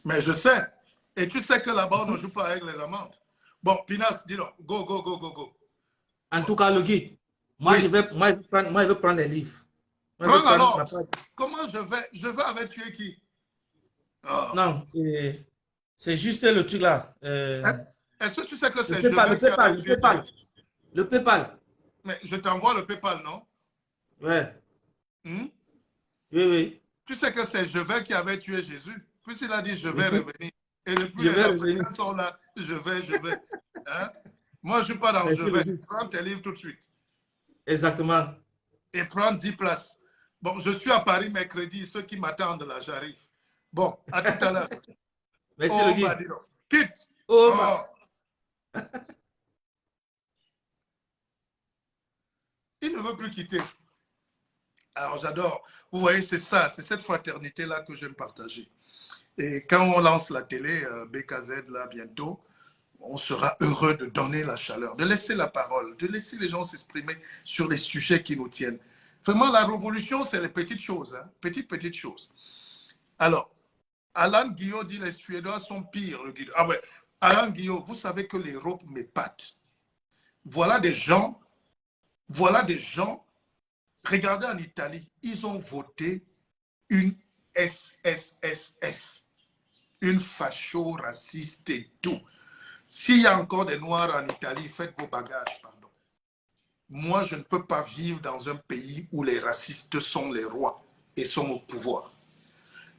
Mais je sais. Et tu sais que là-bas, on ne joue pas avec les amendes. Bon, Pinas, dis donc, go, go, go, go, go. En tout cas, le guide, Oui. je vais prendre les livres. Prends alors. Comment je vais avec tuer qui? Oh. Non, c'est juste le truc là. Est-ce que tu sais que c'est le PayPal. Le PayPal. Mais je t'envoie le PayPal, non? Ouais. Oui, oui. Tu sais que c'est je vais qui avait tué Jésus. Puisqu'il a dit je vais revenir. Et depuis je les Africains sont là, je vais. Hein? Moi, je ne suis pas dans je vais. Prends tes livres tout de suite. Exactement. Et prends 10 places. Bon, je suis à Paris mercredi. Ceux qui m'attendent là, j'arrive. Bon, à tout à l'heure. Merci le guide. Quitte. Il ne veut plus quitter. Alors j'adore. Vous voyez, c'est ça, c'est cette fraternité-là que j'aime partager. Et quand on lance la télé, BKZ, là, bientôt, on sera heureux de donner la chaleur, de laisser la parole, de laisser les gens s'exprimer sur les sujets qui nous tiennent. Vraiment, la révolution, c'est les petites choses, hein, petites choses. Alors, Alain Guillot dit les Suédois sont pires, le guide. Ah ouais, Alain Guillot, vous savez que l'Europe m'épate. Voilà des gens, regardez en Italie, ils ont voté une SSSS, une facho-raciste et tout. S'il y a encore des Noirs en Italie, faites vos bagages, pardon. Moi, je ne peux pas vivre dans un pays où les racistes sont les rois et sont au pouvoir.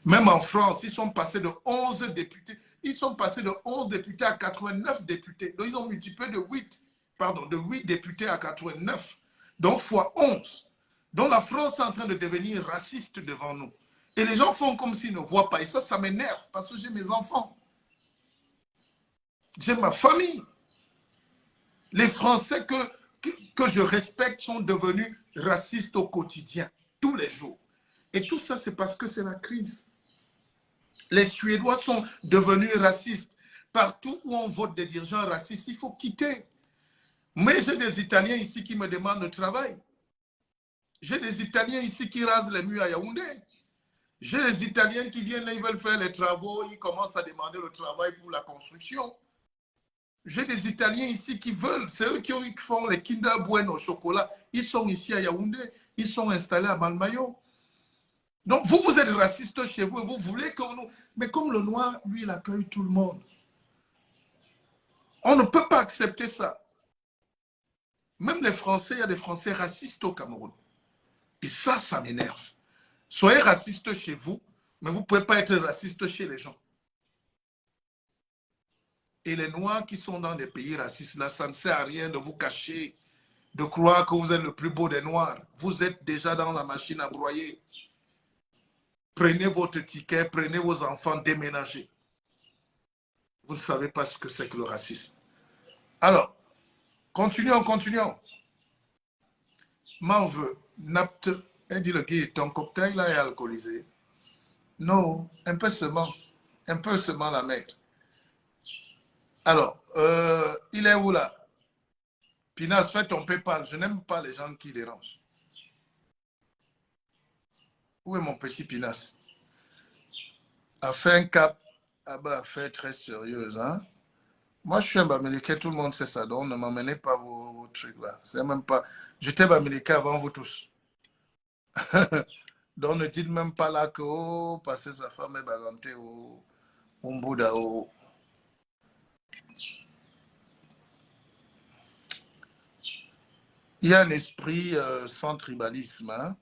Même en France, ils sont passés de 11 députés. Ils sont passés de 11 députés à 89 députés. Donc, ils ont multiplié de 8 députés à 89. Donc, fois 11. Donc, la France est en train de devenir raciste devant nous. Et les gens font comme s'ils ne voient pas. Et ça m'énerve parce que j'ai mes enfants. J'ai ma famille. Les Français que je respecte sont devenus racistes au quotidien, tous les jours. Et tout ça, c'est parce que c'est la crise. Les Suédois sont devenus racistes. Partout où on vote des dirigeants racistes, il faut quitter. Mais j'ai des Italiens ici qui me demandent le travail. J'ai des Italiens ici qui rasent les murs à Yaoundé. J'ai des Italiens qui viennent là, ils veulent faire les travaux, ils commencent à demander le travail pour la construction. J'ai des Italiens ici qui veulent, c'est eux qui font les Kinder Bueno au chocolat. Ils sont ici à Yaoundé, ils sont installés à Malmayo. Donc, vous êtes raciste chez vous et vous voulez que nous... Mais comme le noir, lui, il accueille tout le monde. On ne peut pas accepter ça. Même les Français, il y a des Français racistes au Cameroun. Et ça m'énerve. Soyez raciste chez vous, mais vous ne pouvez pas être raciste chez les gens. Et les Noirs qui sont dans des pays racistes, là, ça ne sert à rien de vous cacher, de croire que vous êtes le plus beau des Noirs. Vous êtes déjà dans la machine à broyer. Prenez votre ticket, prenez vos enfants, déménagez. Vous ne savez pas ce que c'est que le racisme. Alors, continuons. M'en veux, Napte, elle dit le gars, ton cocktail là est alcoolisé. Non, un peu seulement la mer. Alors, il est où là? Pinas, fais ton PayPal. Je n'aime pas les gens qui dérangent. Où est mon petit Pinas? A fait un cap, a fait très sérieuse. Hein? Moi, je suis un Bamileke, tout le monde sait ça. Donc, ne m'emmenez pas vos trucs là. C'est même pas. J'étais Bamileke avant vous tous. Donc, ne dites même pas là que, oh, parce que sa femme est baganté au Mbouda. Il y a un esprit sans tribalisme. Hein?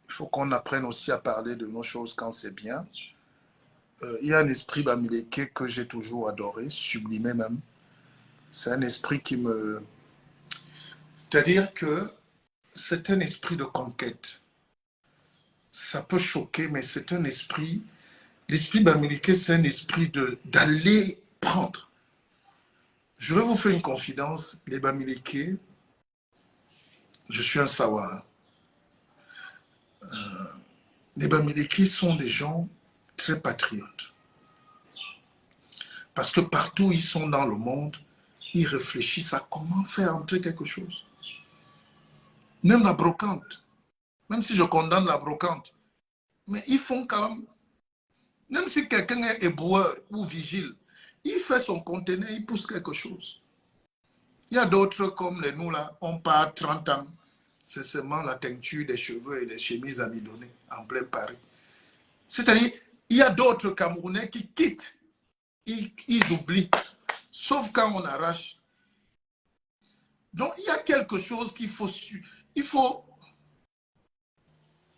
Il faut qu'on apprenne aussi à parler de nos choses quand c'est bien. Il y a un esprit Bamileke que j'ai toujours adoré, sublimé même. C'est un esprit qui me... C'est-à-dire que c'est un esprit de conquête. Ça peut choquer, mais c'est un esprit... L'esprit Bamileke, c'est un esprit d'aller prendre. Je vais vous faire une confidence. Les Bamileke, je suis un Sawa. Les Bamileke sont des gens très patriotes. Parce que partout où ils sont dans le monde, ils réfléchissent à comment faire entrer quelque chose. Même la brocante, même si je condamne la brocante, mais ils font quand même si quelqu'un est éboueur ou vigile, il fait son conteneur, il pousse quelque chose. Il y a d'autres comme les nous là, on part 30 ans, c'est seulement la teinture des cheveux et des chemises amidonnées en plein Paris. C'est-à-dire, il y a d'autres Camerounais qui quittent, ils oublient, sauf quand on arrache. Donc, il y a quelque chose qu'il faut...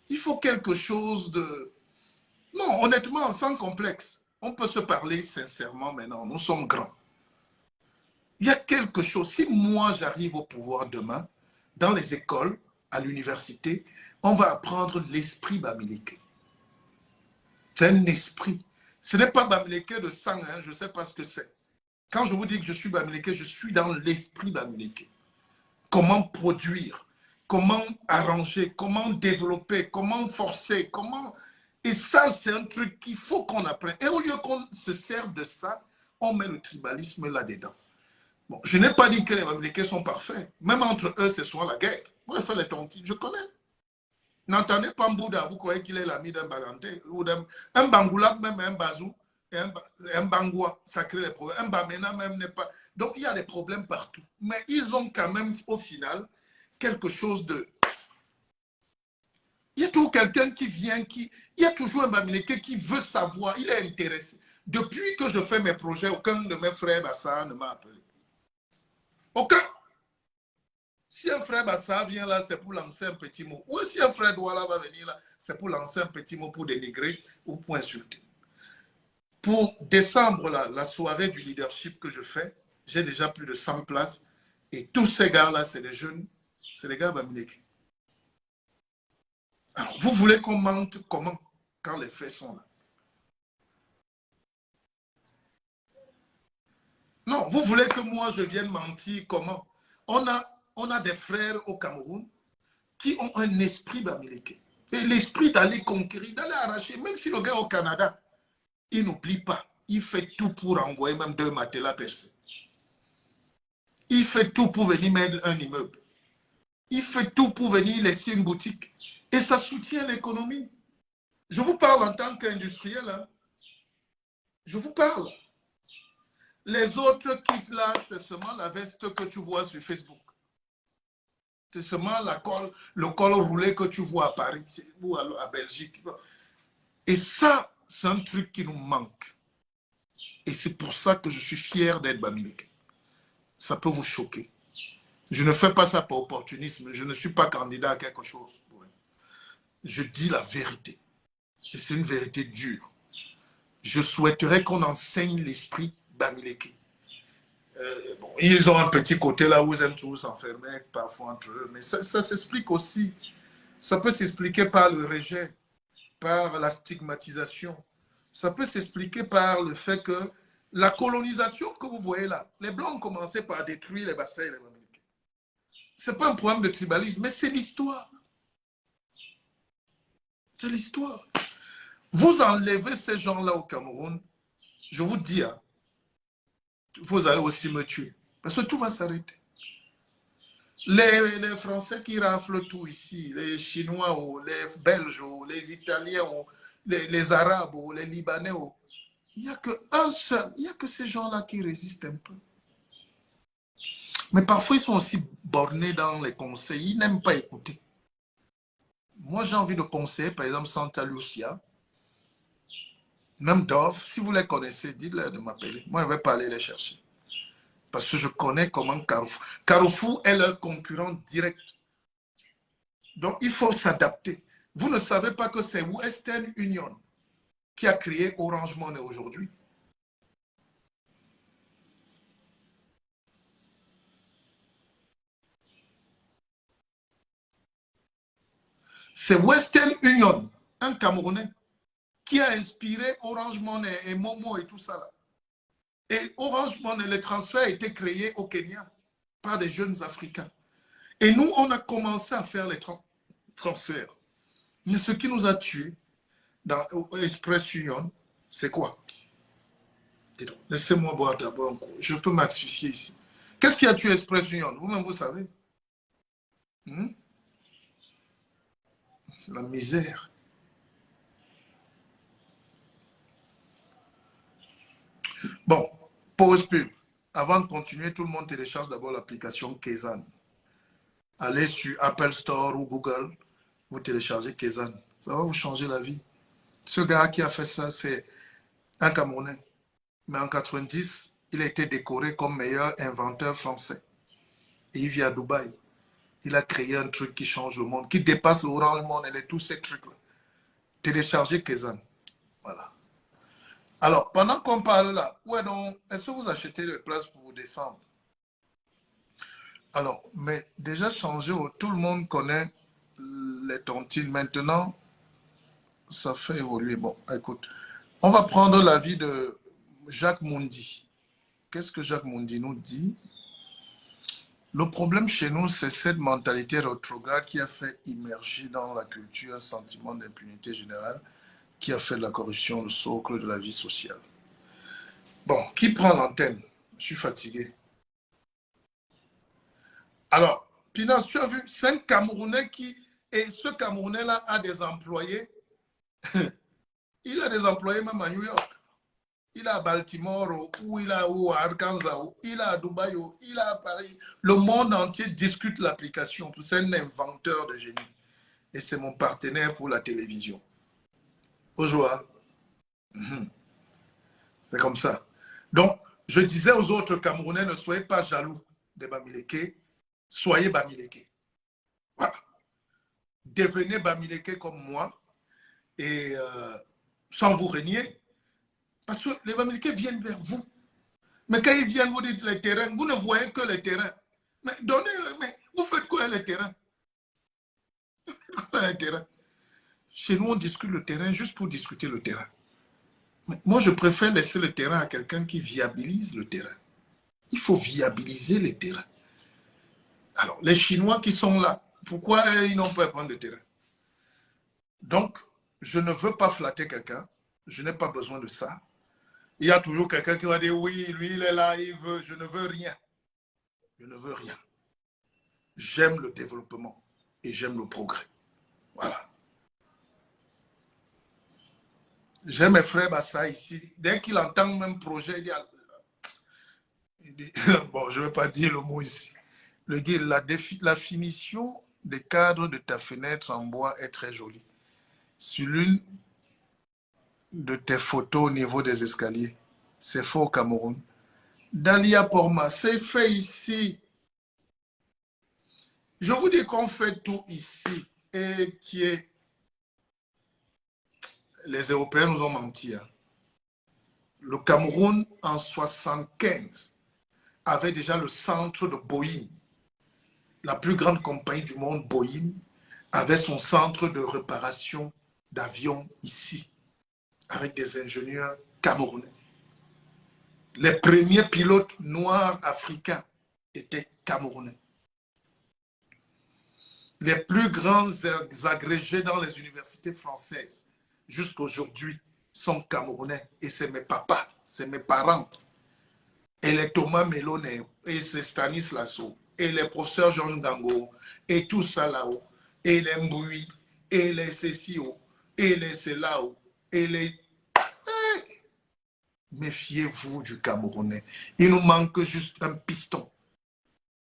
Il faut quelque chose de... Non, honnêtement, sans complexe. On peut se parler sincèrement maintenant. Nous sommes grands. Il y a quelque chose. Si moi, j'arrive au pouvoir demain, dans les écoles, à l'université, on va apprendre l'esprit Bamileke. C'est un esprit. Ce n'est pas Bamileke de sang, hein, je ne sais pas ce que c'est. Quand je vous dis que je suis Bamileke, je suis dans l'esprit Bamileke. Comment produire, comment arranger, comment développer, comment forcer, comment... Et ça, c'est un truc qu'il faut qu'on apprenne. Et au lieu qu'on se serve de ça, on met le tribalisme là-dedans. Bon, je n'ai pas dit que les Bamileke sont parfaits. Même entre eux, c'est souvent la guerre. Vous faire les tontis, je connais. N'entendez pas Mbouda, vous croyez qu'il est l'ami d'un Baganté, ou un Bangoula, même un Bazou, et un Bangoua, ça crée des problèmes. Un Bamena même n'est pas... Donc, il y a des problèmes partout. Mais ils ont quand même, au final, quelque chose de... Il y a toujours quelqu'un qui vient, il y a toujours un Bamileke qui veut savoir, il est intéressé. Depuis que je fais mes projets, aucun de mes frères Bassa ne m'a appelé. Aucun. Si un frère Bassa vient là, c'est pour lancer un petit mot. Ou si un frère Douala va venir là, c'est pour lancer un petit mot pour dénigrer ou pour insulter. Pour décembre, la soirée du leadership que je fais, j'ai déjà plus de 100 places. Et tous ces gars-là, c'est des jeunes, c'est des gars Bamileke. Alors, vous voulez qu'on mente comment quand les faits sont là? Non, vous voulez que moi je vienne mentir comment? On a des frères au Cameroun qui ont un esprit Bamileke. Et l'esprit d'aller conquérir, d'aller arracher, même si le gars au Canada, il n'oublie pas. Il fait tout pour envoyer même 2 matelas percés. Il fait tout pour venir mettre un immeuble. Il fait tout pour venir laisser une boutique. Et ça soutient l'économie. Je vous parle en tant qu'industriel. Hein. Je vous parle. Les autres quittent là, c'est seulement la veste que tu vois sur Facebook. C'est seulement le col roulé que tu vois à Paris ou à Belgique. Et ça, c'est un truc qui nous manque. Et c'est pour ça que je suis fier d'être Bamileke. Ça peut vous choquer. Je ne fais pas ça par opportunisme. Je ne suis pas candidat à quelque chose. Je dis la vérité. Et c'est une vérité dure. Je souhaiterais qu'on enseigne l'esprit Bamileke. Bon, ils ont un petit côté là où ils aiment tous s'enfermer parfois entre eux. Mais ça s'explique aussi. Ça peut s'expliquer par le rejet, par la stigmatisation. Ça peut s'expliquer par le fait que la colonisation que vous voyez là, les Blancs ont commencé par détruire les Bassins et les Bamileke. Ce n'est pas un problème de tribalisme, mais c'est l'histoire. C'est l'histoire. Vous enlevez ces gens-là au Cameroun, je vous dis, hein, vous allez aussi me tuer. Parce que tout va s'arrêter. Les Français qui raflent tout ici, les Chinois, ou les Belges, ou les Italiens, ou les Arabes, ou les Libanais, il n'y a qu'un seul, il n'y a que ces gens-là qui résistent un peu. Mais parfois, ils sont aussi bornés dans les conseils, ils n'aiment pas écouter. Moi, j'ai envie de conseiller, par exemple, Santa Lucia, même Dove, si vous les connaissez, dites-leur de m'appeler. Moi, je ne vais pas aller les chercher. Parce que je connais comment Carrefour. Carrefour est leur concurrent direct. Donc, il faut s'adapter. Vous ne savez pas que c'est Western Union qui a créé Orange Money aujourd'hui. C'est Western Union, un Camerounais, qui a inspiré Orange Money et Momo et tout ça là. Et Orange Money, le transfert a été créé au Kenya par des jeunes Africains. Et nous, on a commencé à faire les transferts. Mais ce qui nous a tués dans Express Union, c'est quoi? Laissez-moi boire d'abord un coup. Je peux m'asphyxier ici. Qu'est-ce qui a tué Express Union? Vous-même, vous savez. C'est la misère. Bon, pause pub. Avant de continuer, tout le monde télécharge d'abord l'application Kezan. Allez sur Apple Store ou Google, vous téléchargez Kezan. Ça va vous changer la vie. Ce gars qui a fait ça, c'est un Camerounais. Mais en 90, il a été décoré comme meilleur inventeur français. Et il vit à Dubaï. Il a créé un truc qui change le monde, qui dépasse l'Orange Money et tous ces trucs-là. Téléchargez Kezan. Voilà. Alors, pendant qu'on parle là, est-ce que vous achetez les places pour décembre? Alors, mais déjà changé, tout le monde connaît les tontines. Maintenant, ça fait évoluer. Bon, écoute, on va prendre l'avis de Jacques Moundi. Qu'est-ce que Jacques Moundi nous dit? Le problème chez nous, c'est cette mentalité rétrograde qui a fait immerger dans la culture un sentiment d'impunité générale, qui a fait de la corruption le socle de la vie sociale. Bon, qui prend l'antenne? Je suis fatigué. Alors, Pinas, tu as vu, c'est un Camerounais qui... Et ce Camerounais-là a des employés. Il a des employés même à New York. Il a à Baltimore, ou il a à Arkansas, il a à Dubaï, il a à Paris. Le monde entier discute l'application. C'est un inventeur de génie. Et c'est mon partenaire pour la télévision. Bonjour. C'est comme ça. Donc, je disais aux autres Camerounais, ne soyez pas jaloux des Bamileke, soyez Bamileke. Voilà. Devenez Bamileke comme moi et sans vous régner. Parce que les Bamileke viennent vers vous. Mais quand ils viennent vous dites les terrains, vous ne voyez que les terrains. Mais donnez-le, mais vous faites quoi les terrains? Les terrains. Chez nous, on discute le terrain juste pour discuter le terrain. Mais moi, je préfère laisser le terrain à quelqu'un qui viabilise le terrain. Il faut viabiliser les terrains. Alors, les Chinois qui sont là, pourquoi ils n'ont pas à prendre de terrain? Donc, je ne veux pas flatter quelqu'un. Je n'ai pas besoin de ça. Il y a toujours quelqu'un qui va dire, oui, lui, il est là, il veut. Je ne veux rien. Je ne veux rien. J'aime le développement et j'aime le progrès. Voilà. J'ai mes frères Bassa ici. Dès qu'il entend même projet, il dit bon, je ne vais pas dire le mot ici. Le gars, la finition des cadres de ta fenêtre en bois est très jolie. Sur l'une de tes photos au niveau des escaliers, c'est faux au Cameroun. Dalia Porma, c'est fait ici. Je vous dis qu'on fait tout ici et qui est... Les Européens nous ont menti. Hein. Le Cameroun, en 1975, avait déjà le centre de Boeing. La plus grande compagnie du monde, Boeing, avait son centre de réparation d'avions ici, avec des ingénieurs camerounais. Les premiers pilotes noirs africains étaient camerounais. Les plus grands agrégés dans les universités françaises, jusqu'aujourd'hui, sont camerounais. Et c'est mes papas, c'est mes parents. Et les Thomas Melonet, et c'est Stanislas, et les professeurs Jean Gango, et tout ça là-haut, et les Mboui, et les Cécio, et les Selao, et les... Méfiez-vous du Camerounais. Il nous manque juste un piston.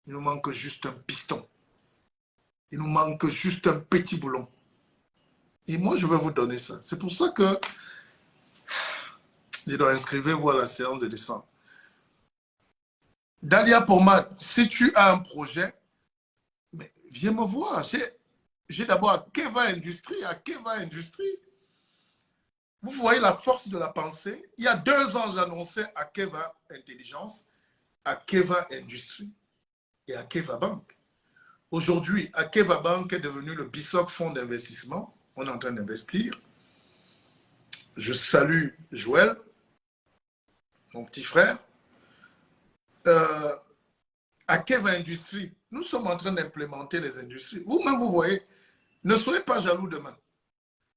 Il nous manque juste un piston. Il nous manque juste un petit boulon. Et moi, je vais vous donner ça. C'est pour ça que je dois inscrivez-vous à la séance de décembre. Dalia Pomade, si tu as un projet, mais viens me voir. J'ai d'abord Akeva Industrie, Vous voyez la force de la pensée. Il y a 2 ans, j'annonçais Akeva Intelligence, Akeva Industrie et Akeva Bank. Aujourd'hui, Akeva Bank est devenu le BISOC fonds d'investissement. On est en train d'investir. Je salue Joël, mon petit frère. Akeva Industrie, nous sommes en train d'implémenter les industries. Vous-même, vous voyez, ne soyez pas jaloux demain.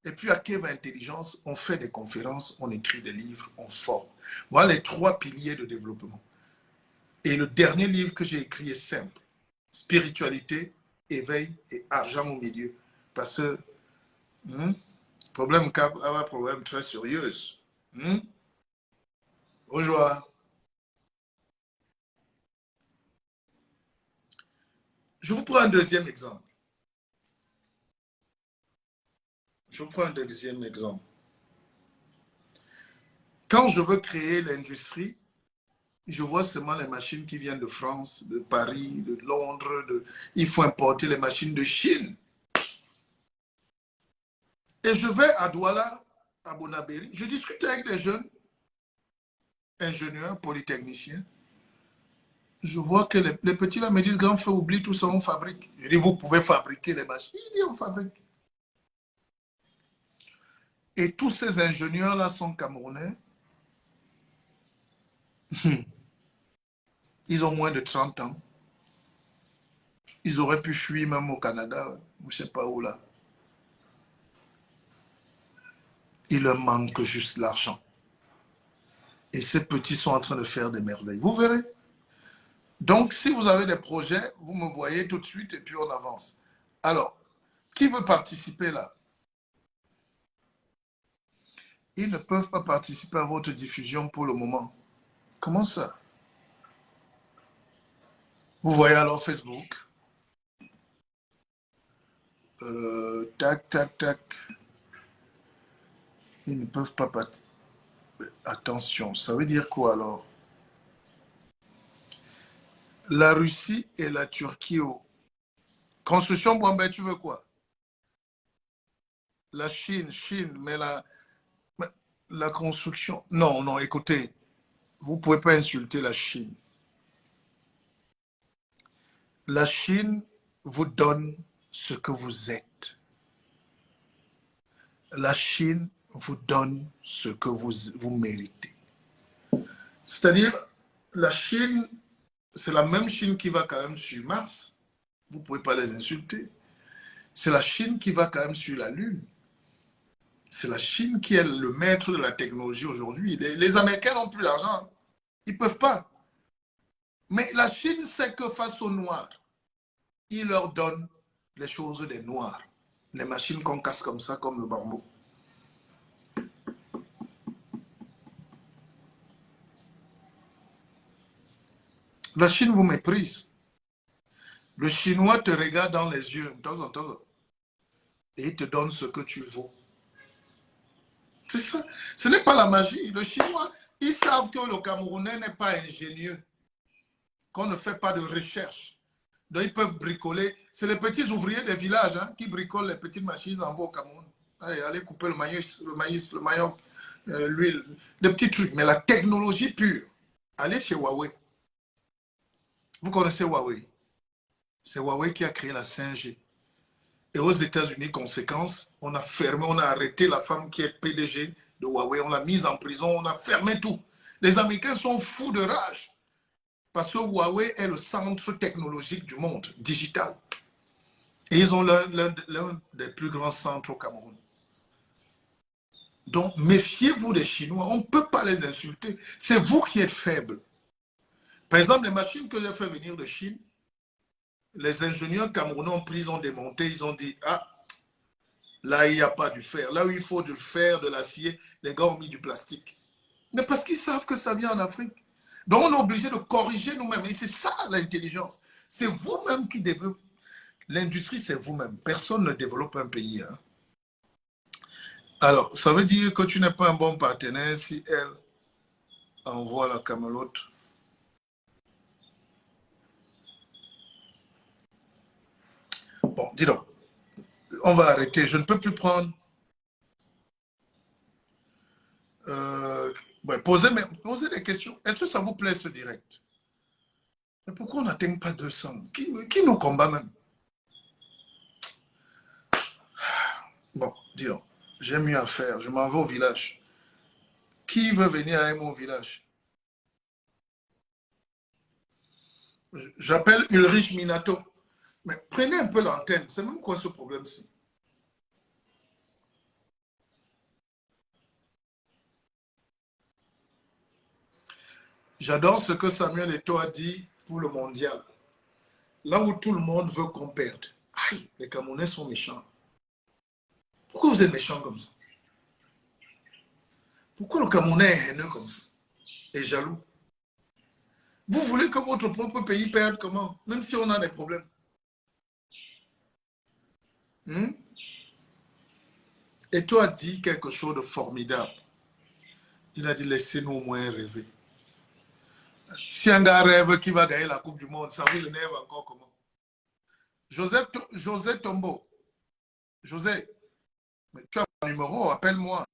Et puis à Akeva Intelligence, on fait des conférences, on écrit des livres, on forme. Voilà les 3 piliers de développement. Et le dernier livre que j'ai écrit est simple. Spiritualité, éveil et argent au milieu. Parce que Problème cap, un problème très sérieux. Bonjour. Je vous prends un deuxième exemple. Quand je veux créer l'industrie, je vois seulement les machines qui viennent de France, de Paris, de Londres. Il faut importer les machines de Chine. Et je vais à Douala, à Bonabéry. Je discute avec des jeunes ingénieurs, polytechniciens. Je vois que les petits là me disent, grand frère, oublie tout ça, on fabrique. Je dis, vous pouvez fabriquer les machines. Il dit, on fabrique. Et tous ces ingénieurs-là sont camerounais. Ils ont moins de 30 ans. Ils auraient pu fuir même au Canada, ou je ne sais pas où là. Il leur manque juste l'argent. Et ces petits sont en train de faire des merveilles. Vous verrez. Donc, si vous avez des projets, vous me voyez tout de suite et puis on avance. Alors, qui veut participer là? Ils ne peuvent pas participer à votre diffusion pour le moment. Comment ça? Vous voyez alors Facebook. Tac, tac, tac. Ils ne peuvent pas participer. Attention, ça veut dire quoi alors? La Russie et la Turquie. Construction Bombay, tu veux quoi? La Chine, mais la construction. Non, non, écoutez, vous ne pouvez pas insulter la Chine. La Chine vous donne ce que vous êtes. La Chine vous donne ce que vous méritez. C'est-à-dire, la Chine, c'est la même Chine qui va quand même sur Mars. Vous ne pouvez pas les insulter. C'est la Chine qui va quand même sur la Lune. C'est la Chine qui est le maître de la technologie aujourd'hui. Les Américains n'ont plus d'argent. Ils ne peuvent pas. Mais la Chine sait que face aux Noirs, ils leur donnent les choses des Noirs. Les machines qu'on casse comme ça, comme le bambou. La Chine vous méprise. Le Chinois te regarde dans les yeux de temps en temps et il te donne ce que tu vaux. C'est ça. Ce n'est pas la magie. Le Chinois, ils savent que le Camerounais n'est pas ingénieux, qu'on ne fait pas de recherche. Donc, ils peuvent bricoler. C'est les petits ouvriers des villages qui bricolent les petites machines en bas au Cameroun. Allez couper le maïs, le manioc, l'huile, des petits trucs. Mais la technologie pure, allez chez Huawei. Vous connaissez Huawei? C'est Huawei qui a créé la 5G. Et aux États-Unis, conséquence, on a fermé, on a arrêté la femme qui est PDG de Huawei, on l'a mise en prison, on a fermé tout. Les Américains sont fous de rage parce que Huawei est le centre technologique du monde, digital. Et ils ont l'un des plus grands centres au Cameroun. Donc, méfiez-vous des Chinois, on ne peut pas les insulter. C'est vous qui êtes faibles. Par exemple, les machines que j'ai fait venir de Chine, les ingénieurs camerounais ont pris, ils ont démonté, ils ont dit, ah, là, il n'y a pas du fer. Là où il faut du fer, de l'acier, les gars ont mis du plastique. Mais parce qu'ils savent que ça vient en Afrique. Donc, on est obligé de corriger nous-mêmes. Et c'est ça, l'intelligence. C'est vous-même qui développez. L'industrie, c'est vous-même. Personne ne développe un pays. Alors, ça veut dire que tu n'es pas un bon partenaire si elle envoie la camelote. Bon, dis donc. On va arrêter. Je ne peux plus prendre. Posez des questions. Est-ce que ça vous plaît ce direct? Mais pourquoi on n'atteint pas 200? Qui nous combat même? Bon, dis donc. J'ai mieux à faire. Je m'en vais au village. Qui veut venir avec moi au village? J'appelle Ulrich Minato. Mais prenez un peu l'antenne. C'est même quoi ce problème-ci? J'adore ce que Samuel Eto'o a dit pour le mondial. Là où tout le monde veut qu'on perde. Aïe, les Camerounais sont méchants. Pourquoi vous êtes méchant comme ça? Pourquoi le Camerounais est haineux comme ça? Et jaloux? Vous voulez que votre propre pays perde comment? Même si on a des problèmes. Et toi, dit quelque chose de formidable. Il a dit, laissez-nous au moins rêver. Si un gars rêve qu'il va gagner la Coupe du Monde, ça vous énerve encore comment? José Tombo. José, mais tu as mon numéro, appelle-moi.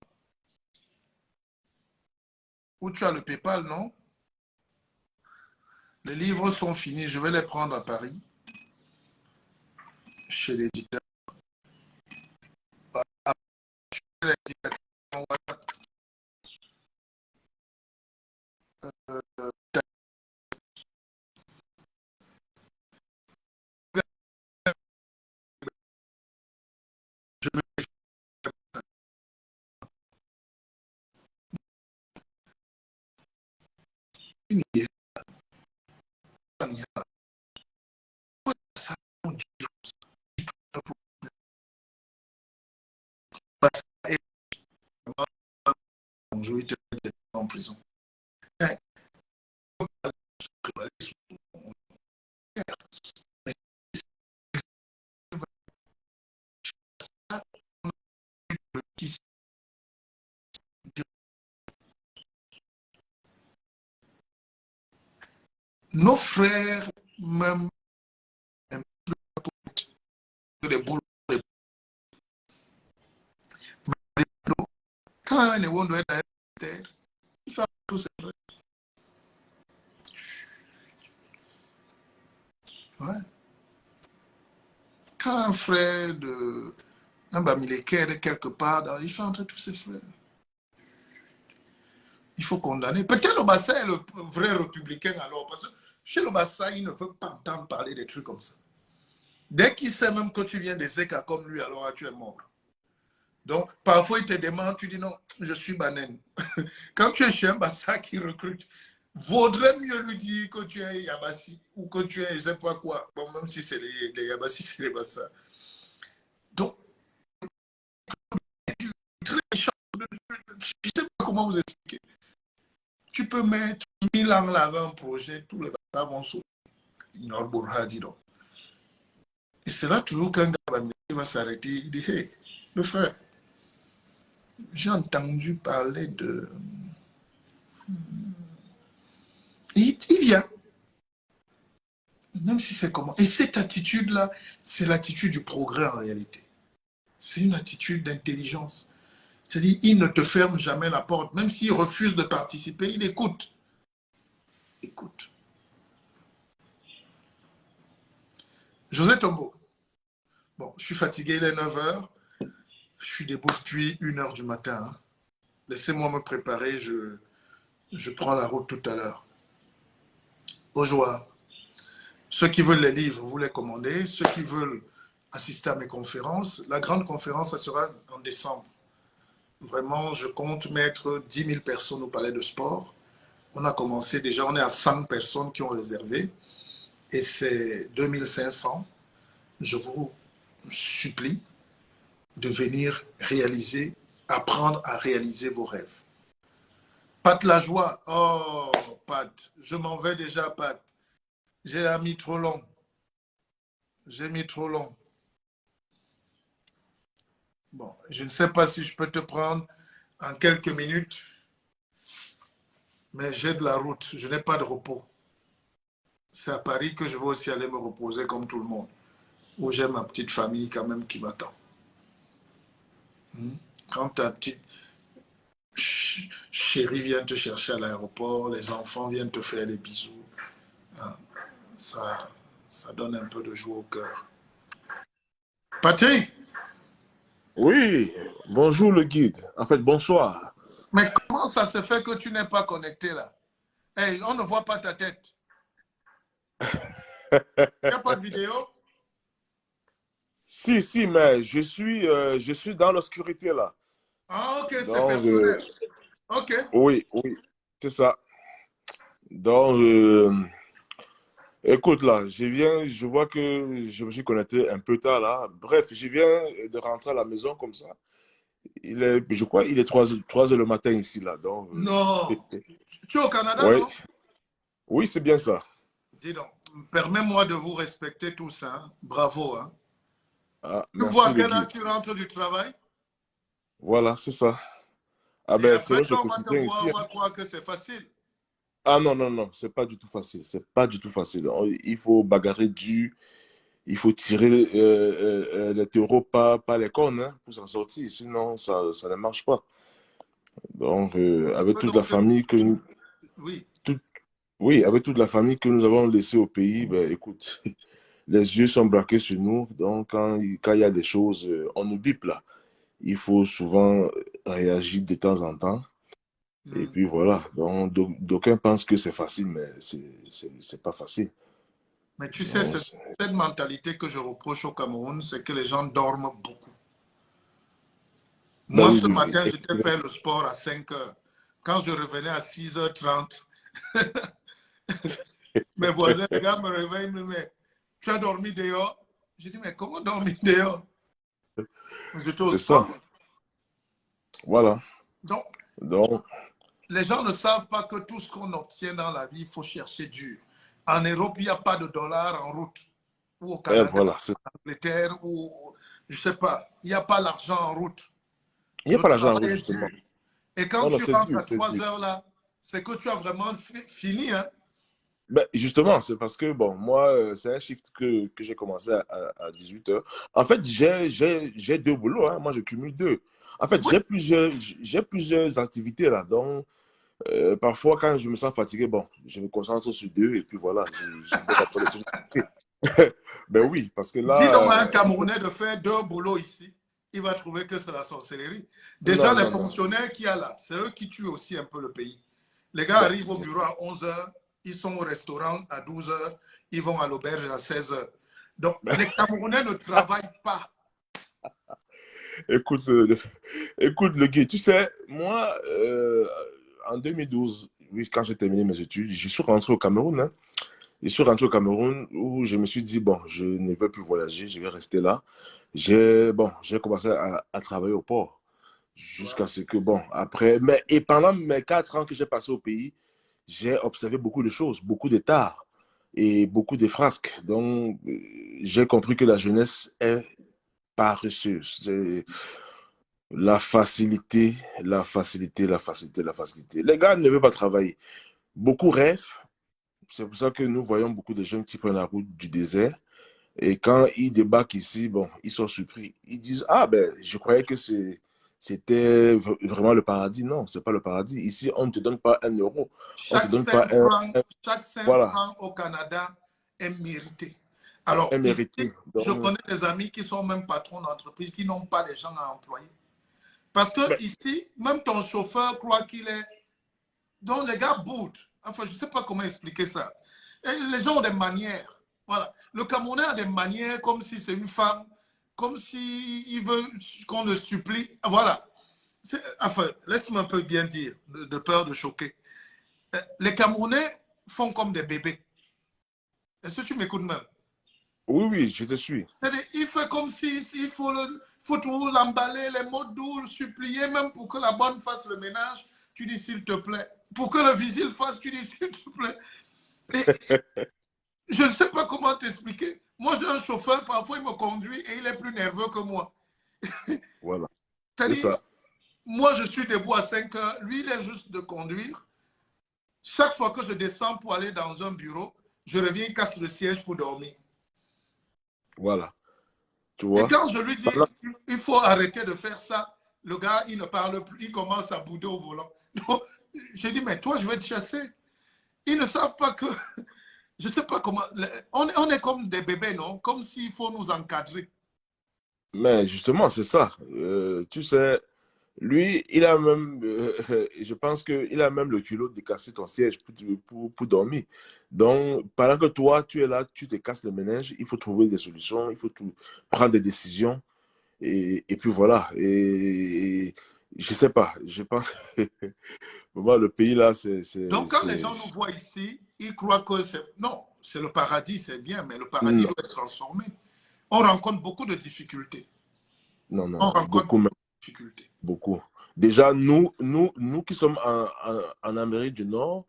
Ou tu as le PayPal, non? Les livres sont finis, je vais les prendre à Paris, chez l'éditeur. Il était en prison. Nos frères, même un peu de boules, quand un éwo doit être à terre, il fait tous ses frères. Ouais. Quand un frère de un Bamileke quelque part, il fait entrer tous ses frères. Il faut condamner. Peut-être le Bassa est le vrai républicain alors, parce que chez le Bassa, il ne veut pas entendre parler des trucs comme ça. Dès qu'il sait même que tu viens des Zeka comme lui, alors tu es mort. Donc, parfois, il te demande, tu dis non, je suis banane. Quand tu es chez un Bassa qui recrute, vaudrait mieux lui dire que tu es Yabassi ou que tu es je ne sais pas quoi. Bon, même si c'est les Yabassi, c'est les Bassa. Donc, très méchant. Je ne sais pas comment vous expliquer. Tu peux mettre 1000 ans là avec un projet, tous les Bassa vont sauter. Ignore Bourhadi donc. Et c'est là toujours qu'un gars va s'arrêter, il dit, hey, le frère, j'ai entendu parler de... Il vient. Même si c'est comment. Et cette attitude-là, c'est l'attitude du progrès en réalité. C'est une attitude d'intelligence. C'est-à-dire, il ne te ferme jamais la porte. Même s'il refuse de participer, il écoute. Écoute. José Tombo. Bon, je suis fatigué, il est 9 h. Je suis debout depuis 1 h du matin. Laissez-moi me préparer, je prends la route tout à l'heure. Au joie. Ceux qui veulent les livres, vous les commandez. Ceux qui veulent assister à mes conférences, la grande conférence, ça sera en décembre. Vraiment, je compte mettre 10 000 personnes au Palais de Sport. On a commencé déjà, on est à 100 personnes qui ont réservé. Et c'est 2500. Je vous supplie de venir réaliser, apprendre à réaliser vos rêves. Pat la joie. Oh, Pat, je m'en vais déjà, Pat. J'ai mis trop long. J'ai mis trop long. Bon, je ne sais pas si je peux te prendre en quelques minutes, mais j'ai de la route. Je n'ai pas de repos. C'est à Paris que je vais aussi aller me reposer comme tout le monde, où j'ai ma petite famille quand même qui m'attend. Quand ta petite chérie vient te chercher à l'aéroport, les enfants viennent te faire des bisous, ça donne un peu de joie au cœur. Patrick! Oui, bonjour le guide. En fait, bonsoir. Mais comment ça se fait que tu n'es pas connecté là? Hey, on ne voit pas ta tête. Il n'y a pas de vidéo? Si, mais je suis dans l'obscurité là. Ah, ok, c'est personnel. Ok. Oui, c'est ça. Donc, écoute là, je vois que je me suis connecté un peu tard là. Bref, je viens de rentrer à la maison comme ça. Je crois, il est 3 heures le matin ici, là. Donc, Non. Tu es au Canada, ouais. non? Oui, c'est bien ça. Dis donc, permets-moi de vous respecter tous. Hein. Bravo. Hein. Ah, Tu vois merci à le quelle heure guide. tu rentres du travail? Voilà, c'est ça. Ah Et ben, c'est après, notre quand on va te quotidien voir, ici. on va croire que c'est facile. Ah non, non, non, c'est pas du tout facile. C'est pas du tout facile. Il faut bagarrer dur. Il faut tirer les taureaux par les cornes hein, pour s'en sortir. Sinon, ça ne marche pas. Donc, avec toute la Donc, famille que nous, oui. tout- oui, avec toute la famille que nous avons laissée au pays, ben, écoute, les yeux sont braqués sur nous. Donc, quand il y a des choses, on nous bip là. Il faut souvent réagir de temps en temps. Et Hmm. puis voilà. Donc, d'aucuns pensent que c'est facile, mais c'est pas facile. Mais tu sais, Donc, c'est cette mentalité que je reproche au Cameroun, c'est que les gens dorment beaucoup. ben Moi, oui, ce oui, matin, j'étais oui. faire le sport à 5 heures. Quand je revenais à 6h30, mes voisins, les gars me réveillent, ils me disent, mais tu as dormi dehors? Je dis, mais comment dormir dehors? J'étais au C'est ça. sport. Voilà. Donc, Donc, les gens ne savent pas que tout ce qu'on obtient dans la vie, il faut chercher dur. En Europe, il n'y a pas de dollars en route. Ou au et Canada, voilà. en Angleterre, ou je ne sais pas. Il n'y a pas l'argent en route. Il n'y a Le pas l'argent en travail route, est justement. dur. Et quand Non, non, tu c'est rentres dur, à c'est dur. 3 heures là, c'est que tu as vraiment fini. Hein? Ben, justement, c'est parce que, bon, moi, c'est un shift que j'ai commencé à 18 heures. En fait, j'ai deux boulots, hein. Moi, je cumule deux. En fait, Oui. j'ai plusieurs activités là. Donc, parfois, quand je me sens fatigué, bon, je me concentre sur deux et puis voilà, je vais d'abord les autres. Ben oui, parce que Dis là, donc à un Camerounais de faire deux boulots ici. Il va trouver que c'est la sorcellerie. Déjà, non, les non, non. fonctionnaires qu'il y a là, c'est eux qui tuent aussi un peu le pays. Les gars Ben, arrivent au bureau à 11 heures, ils sont au restaurant à 12 heures, ils vont à l'auberge à 16 heures. Donc, les Camerounais ne travaillent pas. écoute, écoute, le gars, tu sais, moi, en 2012, oui, quand j'ai terminé mes études, je suis rentré au Cameroun. Hein. Je suis rentré au Cameroun où je me suis dit, bon, je ne vais plus voyager, je vais rester là. J'ai commencé à travailler au port jusqu'à ce que, bon, après, et pendant mes 4 ans que j'ai passé au pays, j'ai observé beaucoup de choses, beaucoup d'états et beaucoup de frasques. Donc, j'ai compris que la jeunesse est paresseuse. C'est la facilité, la facilité, la facilité, la facilité. Les gars ne veulent pas travailler. Beaucoup rêvent. C'est pour ça que nous voyons beaucoup de jeunes qui prennent la route du désert. Et quand ils débarquent ici, bon, ils sont surpris. Ils disent, ah ben, je croyais que c'était vraiment le paradis. Non, c'est pas le paradis. Ici, on ne te donne pas 1 euro. On ne te Chaque donne pas 5 francs, chaque 5 voilà, francs au Canada est mérité. Alors, un ici, mérité. je Donc, connais des amis qui sont même patrons d'entreprise, qui n'ont pas de gens à employer. Parce que mais, ici, même ton chauffeur croit qu'il est. Donc les gars boudent. Enfin, je ne sais pas comment expliquer ça. Et les gens ont des manières. Voilà. Le Camerounais a des manières comme si c'est une femme, comme s'il veut qu'on le supplie. Voilà. Enfin, laisse-moi un peu bien dire, de peur de choquer. Les Camerounais font comme des bébés. Est-ce que tu m'écoutes même? oui, oui, je te suis. Il fait comme s'il faut toujours l'emballer, les mots doux, supplier, même pour que la bonne fasse le ménage, tu dis s'il te plaît. Pour que le vigile fasse, tu dis s'il te plaît. Et je ne sais pas comment t'expliquer. Moi, j'ai un chauffeur, parfois il me conduit et il est plus nerveux que moi. Voilà, c'est C'est-à-dire, ça. moi, je suis debout à 5 heures, lui, il est juste de conduire. Chaque fois que je descends pour aller dans un bureau, je reviens, il casse le siège pour dormir. Voilà. Tu Et vois? quand je lui dis, Voilà. il faut arrêter de faire ça, le gars, il ne parle plus, il commence à bouder au volant. Donc, je dis, mais toi, je vais te chasser. Ils ne savent pas que, je ne sais pas comment, on est comme des bébés, non? Comme s'il faut nous encadrer. Mais justement, c'est ça. Tu sais, lui, il a même, je pense qu'il a même le culot de casser ton siège pour dormir. Donc, pendant que toi, tu es là, tu te casses le méninge, il faut trouver des solutions, il faut prendre des décisions. Et puis voilà. Et je sais pas, je pense, vraiment, le pays là, Donc, quand les gens nous voient ici, ils croient que c'est, non, c'est le paradis, c'est bien, mais le paradis Non, doit être transformé. On rencontre beaucoup de difficultés. non, non, On rencontre beaucoup même. difficultés. Beaucoup. Déjà, nous qui sommes en Amérique du Nord,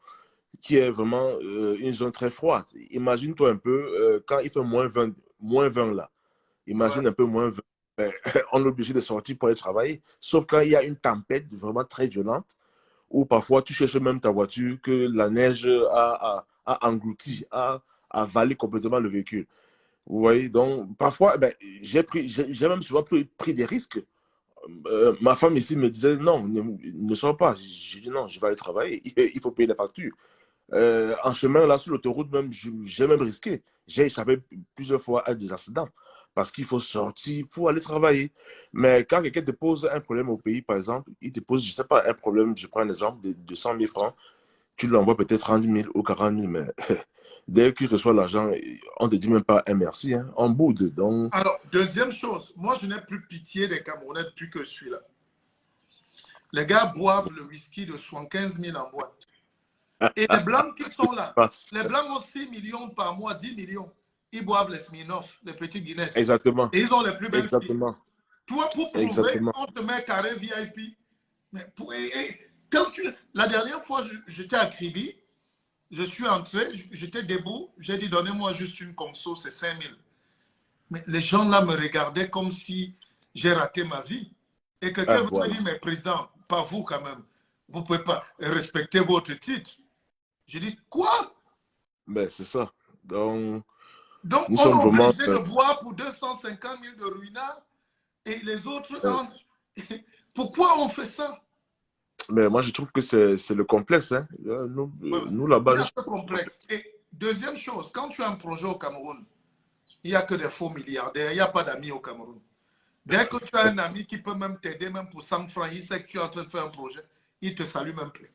qui est vraiment une zone très froide. Imagine-toi un peu quand il fait moins 20 là. Ouais. Imagine un peu moins 20. On est obligé de sortir pour aller travailler. Sauf quand il y a une tempête vraiment très violente, où parfois tu cherches même ta voiture, que la neige a englouti, a avalé complètement le véhicule. Vous voyez, donc parfois, j'ai même souvent pris des risques. Ma femme ici me disait non, ne sors pas. J'ai dit non, je vais aller travailler. Il faut payer la facture. En chemin, là, sur l'autoroute, même, j'ai même risqué. J'ai échappé plusieurs fois à des accidents parce qu'il faut sortir pour aller travailler. Mais quand quelqu'un te pose un problème au pays, par exemple, il te pose, je ne sais pas, un problème, je prends un exemple, de 100 000 francs, tu l'envoies peut-être 30 000 ou 40 000, mais dès qu'il reçoit l'argent, on ne te dit même pas un merci, hein, on boude. Donc... Alors, deuxième chose, moi, je n'ai plus pitié des Camerounais depuis que je suis là. Les gars boivent le whisky de 75 000 en boîte. Et les Blancs qui sont là, les Blancs ont 6 millions par mois, 10 millions. Ils boivent les Smirnoff, les petits Guinness. Exactement. Et ils ont les plus belles filles. Exactement. Toi, pour prouver, Exactement. on te met carré VIP. Mais quand la dernière fois, j'étais à Kribi, je suis entré, j'étais debout, j'ai dit, donnez-moi juste une conso, c'est 5 000. Mais les gens là me regardaient comme si j'ai raté ma vie. Et quelqu'un me dit, mais président, pas vous quand même. Vous ne pouvez pas respecter votre titre. J'ai dit, quoi? Ben, c'est ça. Donc nous on est sommes vraiment... obligé de boire pour 250 000 de ruinard et les autres entrent. Pourquoi on fait ça? Mais moi, je trouve que c'est le complexe. Hein. Nous là-bas... Il y a ce complexe. Et deuxième chose, quand tu as un projet au Cameroun, il n'y a que des faux milliardaires, il n'y a pas d'amis au Cameroun. Dès que tu as un ami qui peut même t'aider, même pour 100 francs, il sait que tu es en train de faire un projet, il ne te salue même plus.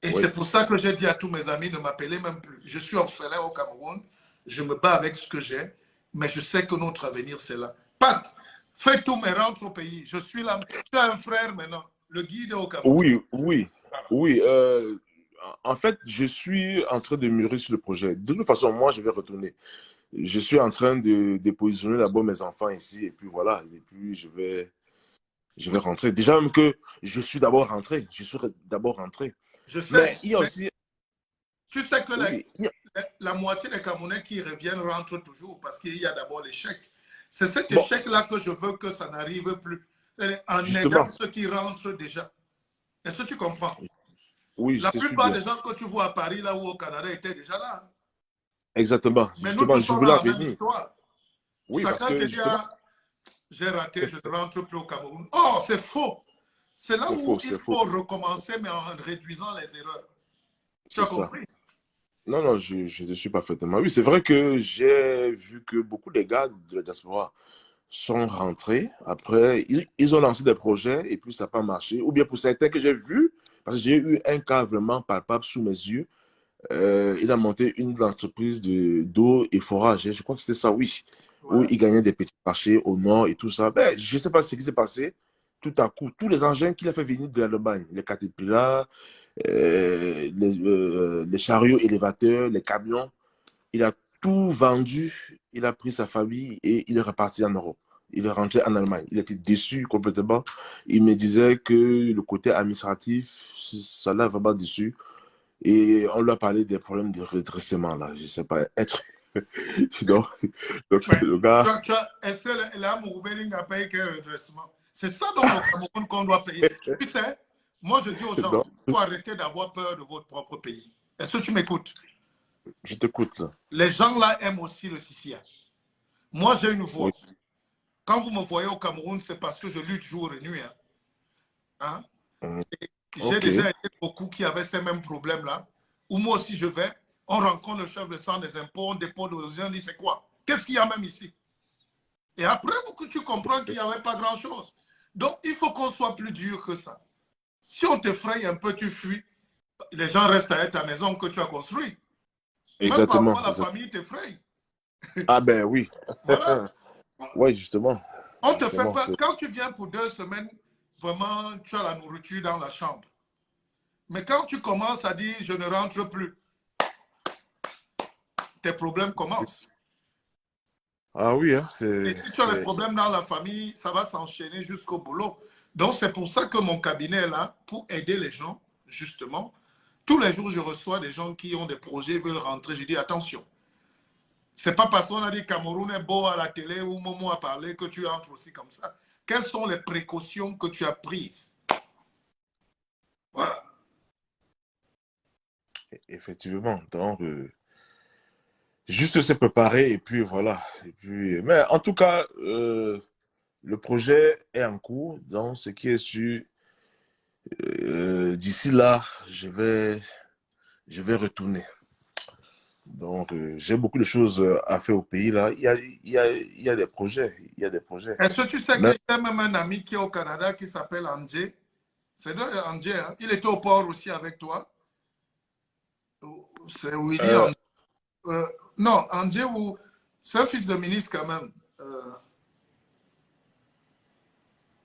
Et c'est pour ça que j'ai dit à tous mes amis, ne m'appelez même plus. Je suis orphelin au Cameroun, je me bats avec ce que j'ai, mais je sais que notre avenir, c'est là. Pat, fais tout, mais rentre au pays. Je suis là. Tu as un frère maintenant, le guide au Cameroun. Oui. En fait, je suis en train de mûrir sur le projet. De toute façon, moi, je vais retourner. Je suis en train de dépositionner d'abord mes enfants ici, et puis voilà. Et puis, je vais rentrer. Déjà, même que je suis d'abord rentré. Je suis d'abord rentré. Je sais. Mais il y a aussi... Tu sais que la moitié des Camerounais qui reviennent rentrent toujours parce qu'il y a d'abord l'échec. C'est cet échec-là que je veux que ça n'arrive plus. En aidant ceux qui rentrent déjà. Est-ce que tu comprends? Oui, la plupart des gens que tu vois à Paris là ou au Canada étaient déjà là. Exactement. Mais Justement, nous je sommes voulais dans en la même venir. histoire. Oui, Chacun te dit, j'ai raté, je ne rentre plus au Cameroun. Oh, c'est faux. C'est là où il faut recommencer, mais en réduisant les erreurs. Tu as compris? Non, je te suis parfaitement. Oui, c'est vrai que j'ai vu que beaucoup de gars de la diaspora sont rentrés. Après, ils ont lancé des projets et puis ça n'a pas marché. Ou bien pour certains que j'ai vus, parce que j'ai eu un cas vraiment palpable sous mes yeux. Il a monté une entreprise d'eau et forage. Je crois que c'était ça, oui. Ouais. Où il gagnait des petits marchés au nord et tout ça. Ben, je ne sais pas ce qui s'est passé. Tout à coup, tous les engins qu'il a fait venir de l'Allemagne, les Caterpillar, les chariots élévateurs, les camions, il a tout vendu. Il a pris sa famille et il est reparti en Europe. Il est rentré en Allemagne. Il était déçu complètement. Il me disait que le côté administratif, ça l'a vraiment déçu. Et on lui a parlé des problèmes de redressement, là. Je ne sais pas, être. donc le gars. Est-ce que la Mouroubéling n'a payé quel redressement? C'est ça dans le Cameroun qu'on doit payer. Tu sais, moi je dis aux gens, il faut arrêter d'avoir peur de votre propre pays. Est-ce que tu m'écoutes? Je t'écoute. Les gens là aiment aussi le CCA. Moi j'ai une voix. Oui. Quand vous me voyez au Cameroun, c'est parce que je lutte jour et nuit. Hein? J'ai déjà été beaucoup qui avaient ces mêmes problèmes-là, où moi aussi je vais, on rencontre le chef de centre des impôts, on dépose le dossier, on dit c'est quoi? Qu'est-ce qu'il y a même ici? Et après, tu comprends qu'il n'y avait pas grand-chose. Donc, il faut qu'on soit plus dur que ça. Si on t'effraie un peu, tu fuis, les gens restent à ta maison que tu as construite. Exactement. Même parfois, la famille t'effraie. Ah ben oui. Voilà. Oui, justement. On te fait peur. Quand tu viens pour 2 semaines, vraiment, tu as la nourriture dans la chambre. Mais quand tu commences à dire « je ne rentre plus », tes problèmes commencent. Ah oui, hein, Et si tu as des problèmes dans la famille, ça va s'enchaîner jusqu'au boulot. Donc, c'est pour ça que mon cabinet est là, pour aider les gens, justement. Tous les jours, je reçois des gens qui ont des projets, veulent rentrer. Je dis, attention, c'est pas parce qu'on a dit Cameroun est beau à la télé ou Momo a parlé que tu entres aussi comme ça. Quelles sont les précautions que tu as prises? Voilà. Effectivement. Donc, juste se préparer et puis voilà. Et puis, mais en tout cas, le projet est en cours. Donc, ce qui est sûr, d'ici là, je vais retourner. Donc, j'ai beaucoup de choses à faire au pays là. Il y a des projets. Il y a des projets. Est-ce que tu sais que Mais, j'ai même un ami qui est au Canada qui s'appelle André? C'est André, hein? Il était au port aussi avec toi. C'est Willy euh, André. Non, André, c'est un fils de ministre quand même.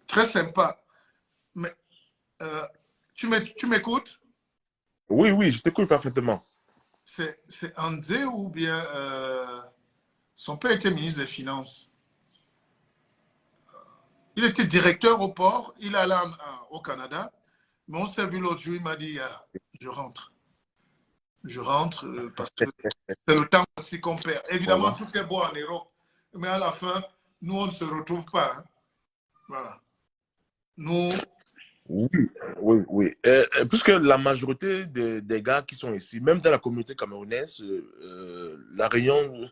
Très sympa. Mais tu m'écoutes? oui, oui, je t'écoute parfaitement. C'est André ou bien son père était ministre des Finances. Il était directeur au port, il allait au Canada, mais on s'est vu l'autre jour, il m'a dit, je rentre. Je rentre parce que c'est le temps aussi qu'on perd. Évidemment, Voilà. tout est beau en Europe, mais à la fin, nous, on ne se retrouve pas. Hein. Voilà. Nous... Oui, oui, oui. Puisque la majorité des gars qui sont ici, même dans la communauté camerounaise, la région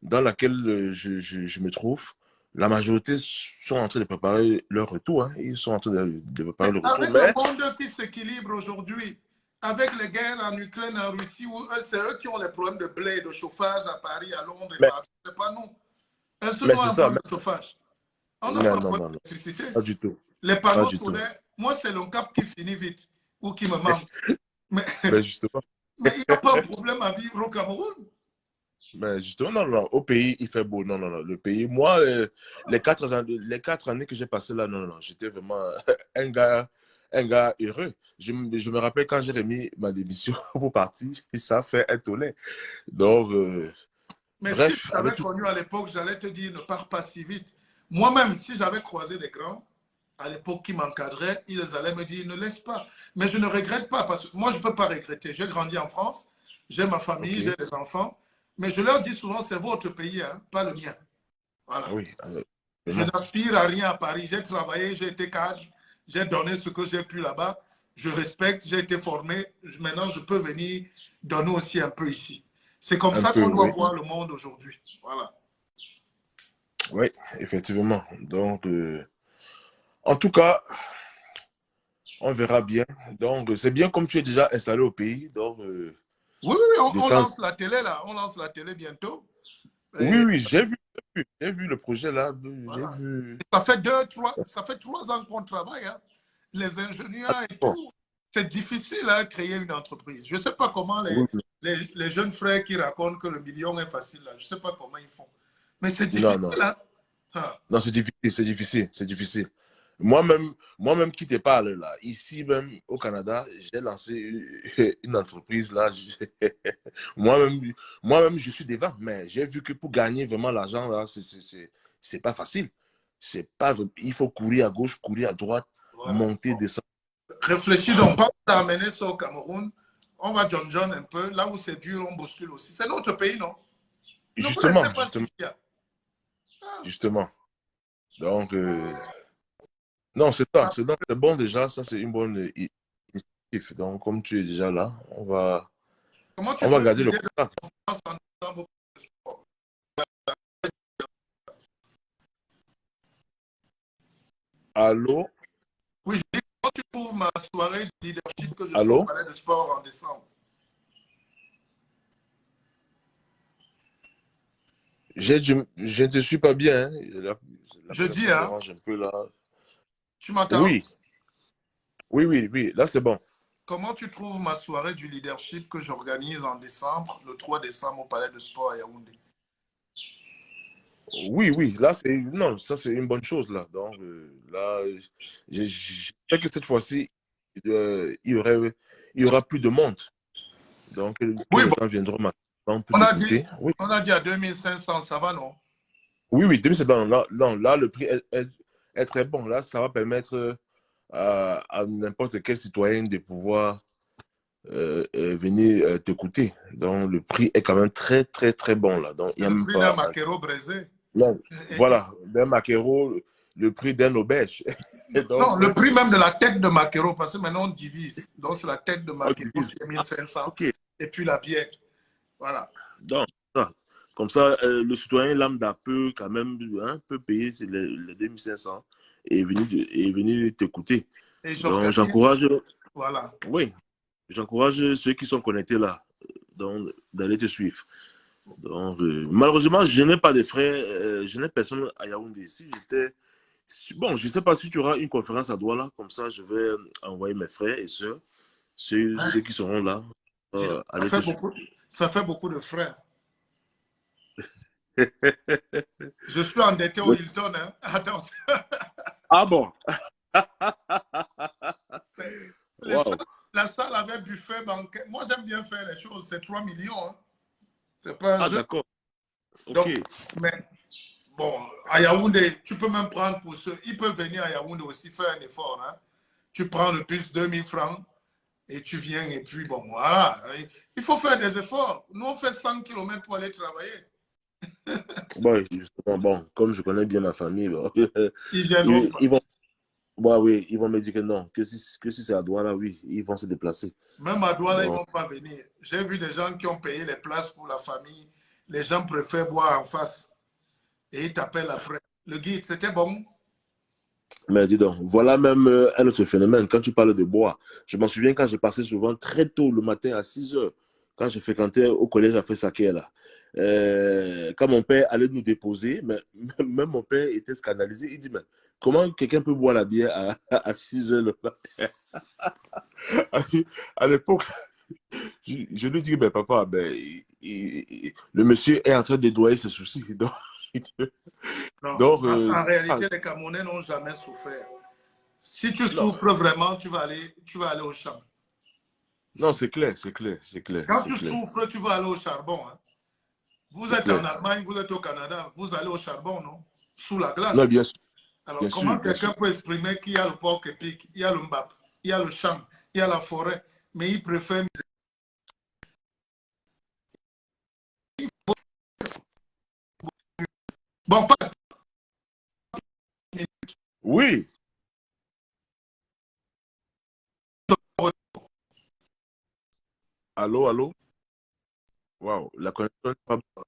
dans laquelle je me trouve, la majorité sont en train de préparer leur retour. Hein. Ils sont en train de préparer Mais le retour. avec le Mais, monde qui s'équilibre aujourd'hui, avec les guerres en Ukraine, en Russie, c'est eux qui ont les problèmes de blé, de chauffage à Paris, à Londres et mais, partout. Ce n'est pas nous. Est-ce que mais nous c'est avons un ça. problème de chauffage? On n'a Non, pas de non, problème non, non, d'électricité. pas du tout. Les Pas panneaux du tout. solaires, moi, c'est le cap qui finit vite ou qui me manque. Mais, Mais justement, mais il n'y a pas de problème à vivre au Cameroun. mais justement, non, non, au pays, il fait beau. Non, non, non. Le pays, moi, les 4 années que j'ai passées là, non, non, non, j'étais vraiment un gars heureux. Je me rappelle quand j'ai remis ma démission pour partir, ça fait un tollé. Donc, Mais si je bref, avec t'avais tout. connu à l'époque, j'allais te dire ne pars pas si vite. Moi-même, si j'avais croisé des grands à l'époque qui m'encadraient, ils allaient me dire ne laisse pas. Mais je ne regrette pas parce que moi, je ne peux pas regretter. J'ai grandi en France, j'ai ma famille, j'ai OK. des enfants. Mais je leur dis souvent, c'est votre pays, hein, pas le mien. Voilà. Oui, Je vraiment. n'aspire à rien à Paris. J'ai travaillé, j'ai été cadre, j'ai donné ce que j'ai pu là-bas. Je respecte, j'ai été formé. Maintenant, je peux venir donner aussi un peu ici. C'est comme Un ça peu, qu'on doit oui. voir le monde aujourd'hui. Voilà. Oui, effectivement. Donc, en tout cas, on verra bien. Donc, c'est bien comme tu es déjà installé au pays. Donc, Oui, oui, oui, de on temps. lance la télé là. On lance la télé bientôt. Oui, Et oui, j'ai vu le projet là. J'ai voilà. vu. Ça fait 3 ans qu'on travaille. Hein. Les Ah, ingénieurs et bon. tout. C'est difficile à créer une entreprise. Je ne sais pas comment Oui, oui. les jeunes frères qui racontent que le million est facile là. Je ne sais pas comment ils font. Mais c'est difficile. Non, non. Hein. Ah. Non, c'est difficile, c'est difficile, c'est difficile. Moi-même qui te parle là, ici même au Canada, j'ai lancé une entreprise là. Moi-même, moi-même, je suis devant, mais j'ai vu que pour gagner vraiment l'argent là, c'est pas facile. C'est pas, il faut courir à gauche, courir à droite, Voilà. monter, descendre. Réfléchis donc pas à amener ça au Cameroun. On va John un peu. Là où c'est dur, on bouscule aussi. C'est notre pays, non? Ne vous laissez Justement, pas justement, ici. Ah. justement. Donc, non, c'est ça, c'est bon déjà, ça c'est une bonne initiative. Donc, comme tu es déjà là, Comment tu on va trouves garder le l'idée de contact. France en décembre? Allô? Oui, je dis, comment tu trouves ma soirée de leadership que je fais au Allô? Palais de Sport en décembre? Je ne te suis pas bien. Hein. La Je dis, connexion hein, dérange un peu là. tu m'entends? Oui, oui, oui, oui. Là, c'est bon. Comment tu trouves ma soirée du leadership que j'organise en décembre, le 3 décembre au Palais de Sport à Yaoundé? Oui, oui. Là, c'est non, ça c'est une bonne chose là. Donc là, j'espère que cette fois-ci, il y aura plus de monde. Donc que Oui, les bon, gens viendront maintenant pour t'écouter. Oui. on a dit à 2500, ça va, non? Oui, oui, 2007, là, le prix est très bon. Là, ça va permettre à n'importe quel citoyen de pouvoir venir t'écouter. Donc, le prix est quand même très, très, très bon là. Donc, il C'est n'y a le même prix d'un pas. maquereau braisé. Là, Et- voilà, d'un maquereau, le prix d'un auberge. Et non, donc, le prix même de la tête de maquereau, parce que maintenant on divise. Donc c'est la tête de on maquereau divise. qui est Ah, 1500 ok. et puis la bière. Voilà. Donc, ça. Comme ça, le citoyen lambda peut quand même peut payer les 2500 et venir t'écouter. Et Donc, j'organise. j'encourage, Voilà. oui, j'encourage ceux qui sont connectés là, donc, d'aller te suivre. Donc, malheureusement, je n'ai pas de frères, je n'ai personne à Yaoundé. Bon, je ne sais pas si tu auras une conférence à Douala, comme ça, je vais envoyer mes frères et sœurs, ceux qui seront là, Dis donc, aller te suivre. ça fait beaucoup de frais. Je suis endetté au Hilton. Hein. Attention. Ah bon? Les Wow. la salle avait buffet banquet. Moi, j'aime bien faire les choses. C'est 3 millions. Hein. C'est pas un Ah, jeu. d'accord. Ok. Donc, mais bon, à Yaoundé, tu peux même prendre pour ceux. Ils peuvent venir à Yaoundé aussi faire un effort. Hein. Tu prends le bus 2000 francs et tu viens. Et puis, bon, voilà. Il faut faire des efforts. Nous, on fait 100 km pour aller travailler. Bon, justement, bon, comme je connais bien ma famille, bon, Ils viendront pas. ils vont, ouais, oui, ils vont me dire que non, que si c'est à Douala, oui, ils vont se déplacer. Même à Douala, ils ne Donc, vont pas venir. J'ai vu des gens qui ont payé les places pour la famille. Les gens préfèrent boire en face. Et ils t'appellent après. Le guide, c'était bon. mais dis donc, voilà même un autre phénomène. Quand tu parles de bois, je m'en souviens quand je passais souvent très tôt le matin à 6 heures, quand je fréquentais au collège à Fessaké, là. Quand mon père allait nous déposer, mais même mon père était scandalisé. Il dit, mais comment quelqu'un peut boire la bière à 6 heures le matin? À l'époque, je lui dis, ben, papa, ben, le monsieur est en train de dédouaner ses soucis. Non. Donc, En réalité, les Camerounais n'ont jamais souffert. Si tu non, souffres vraiment, tu vas aller au champ. non, c'est clair, c'est clair, c'est clair, Quand c'est tu clair, souffres, tu vas aller au charbon. Hein. Vous c'est êtes en clair. Allemagne, vous êtes au Canada, vous allez au charbon, non? Sous la Non, glace. bien sûr, Alors, bien comment sûr, bien sûr. quelqu'un peut exprimer qu'il y a le porc épic, il y a le mbap, il y a le champ, il y a la forêt, mais il préfère... Bon, pas... Oui, allô, allô? Waouh, la connexion n'est pas bonne.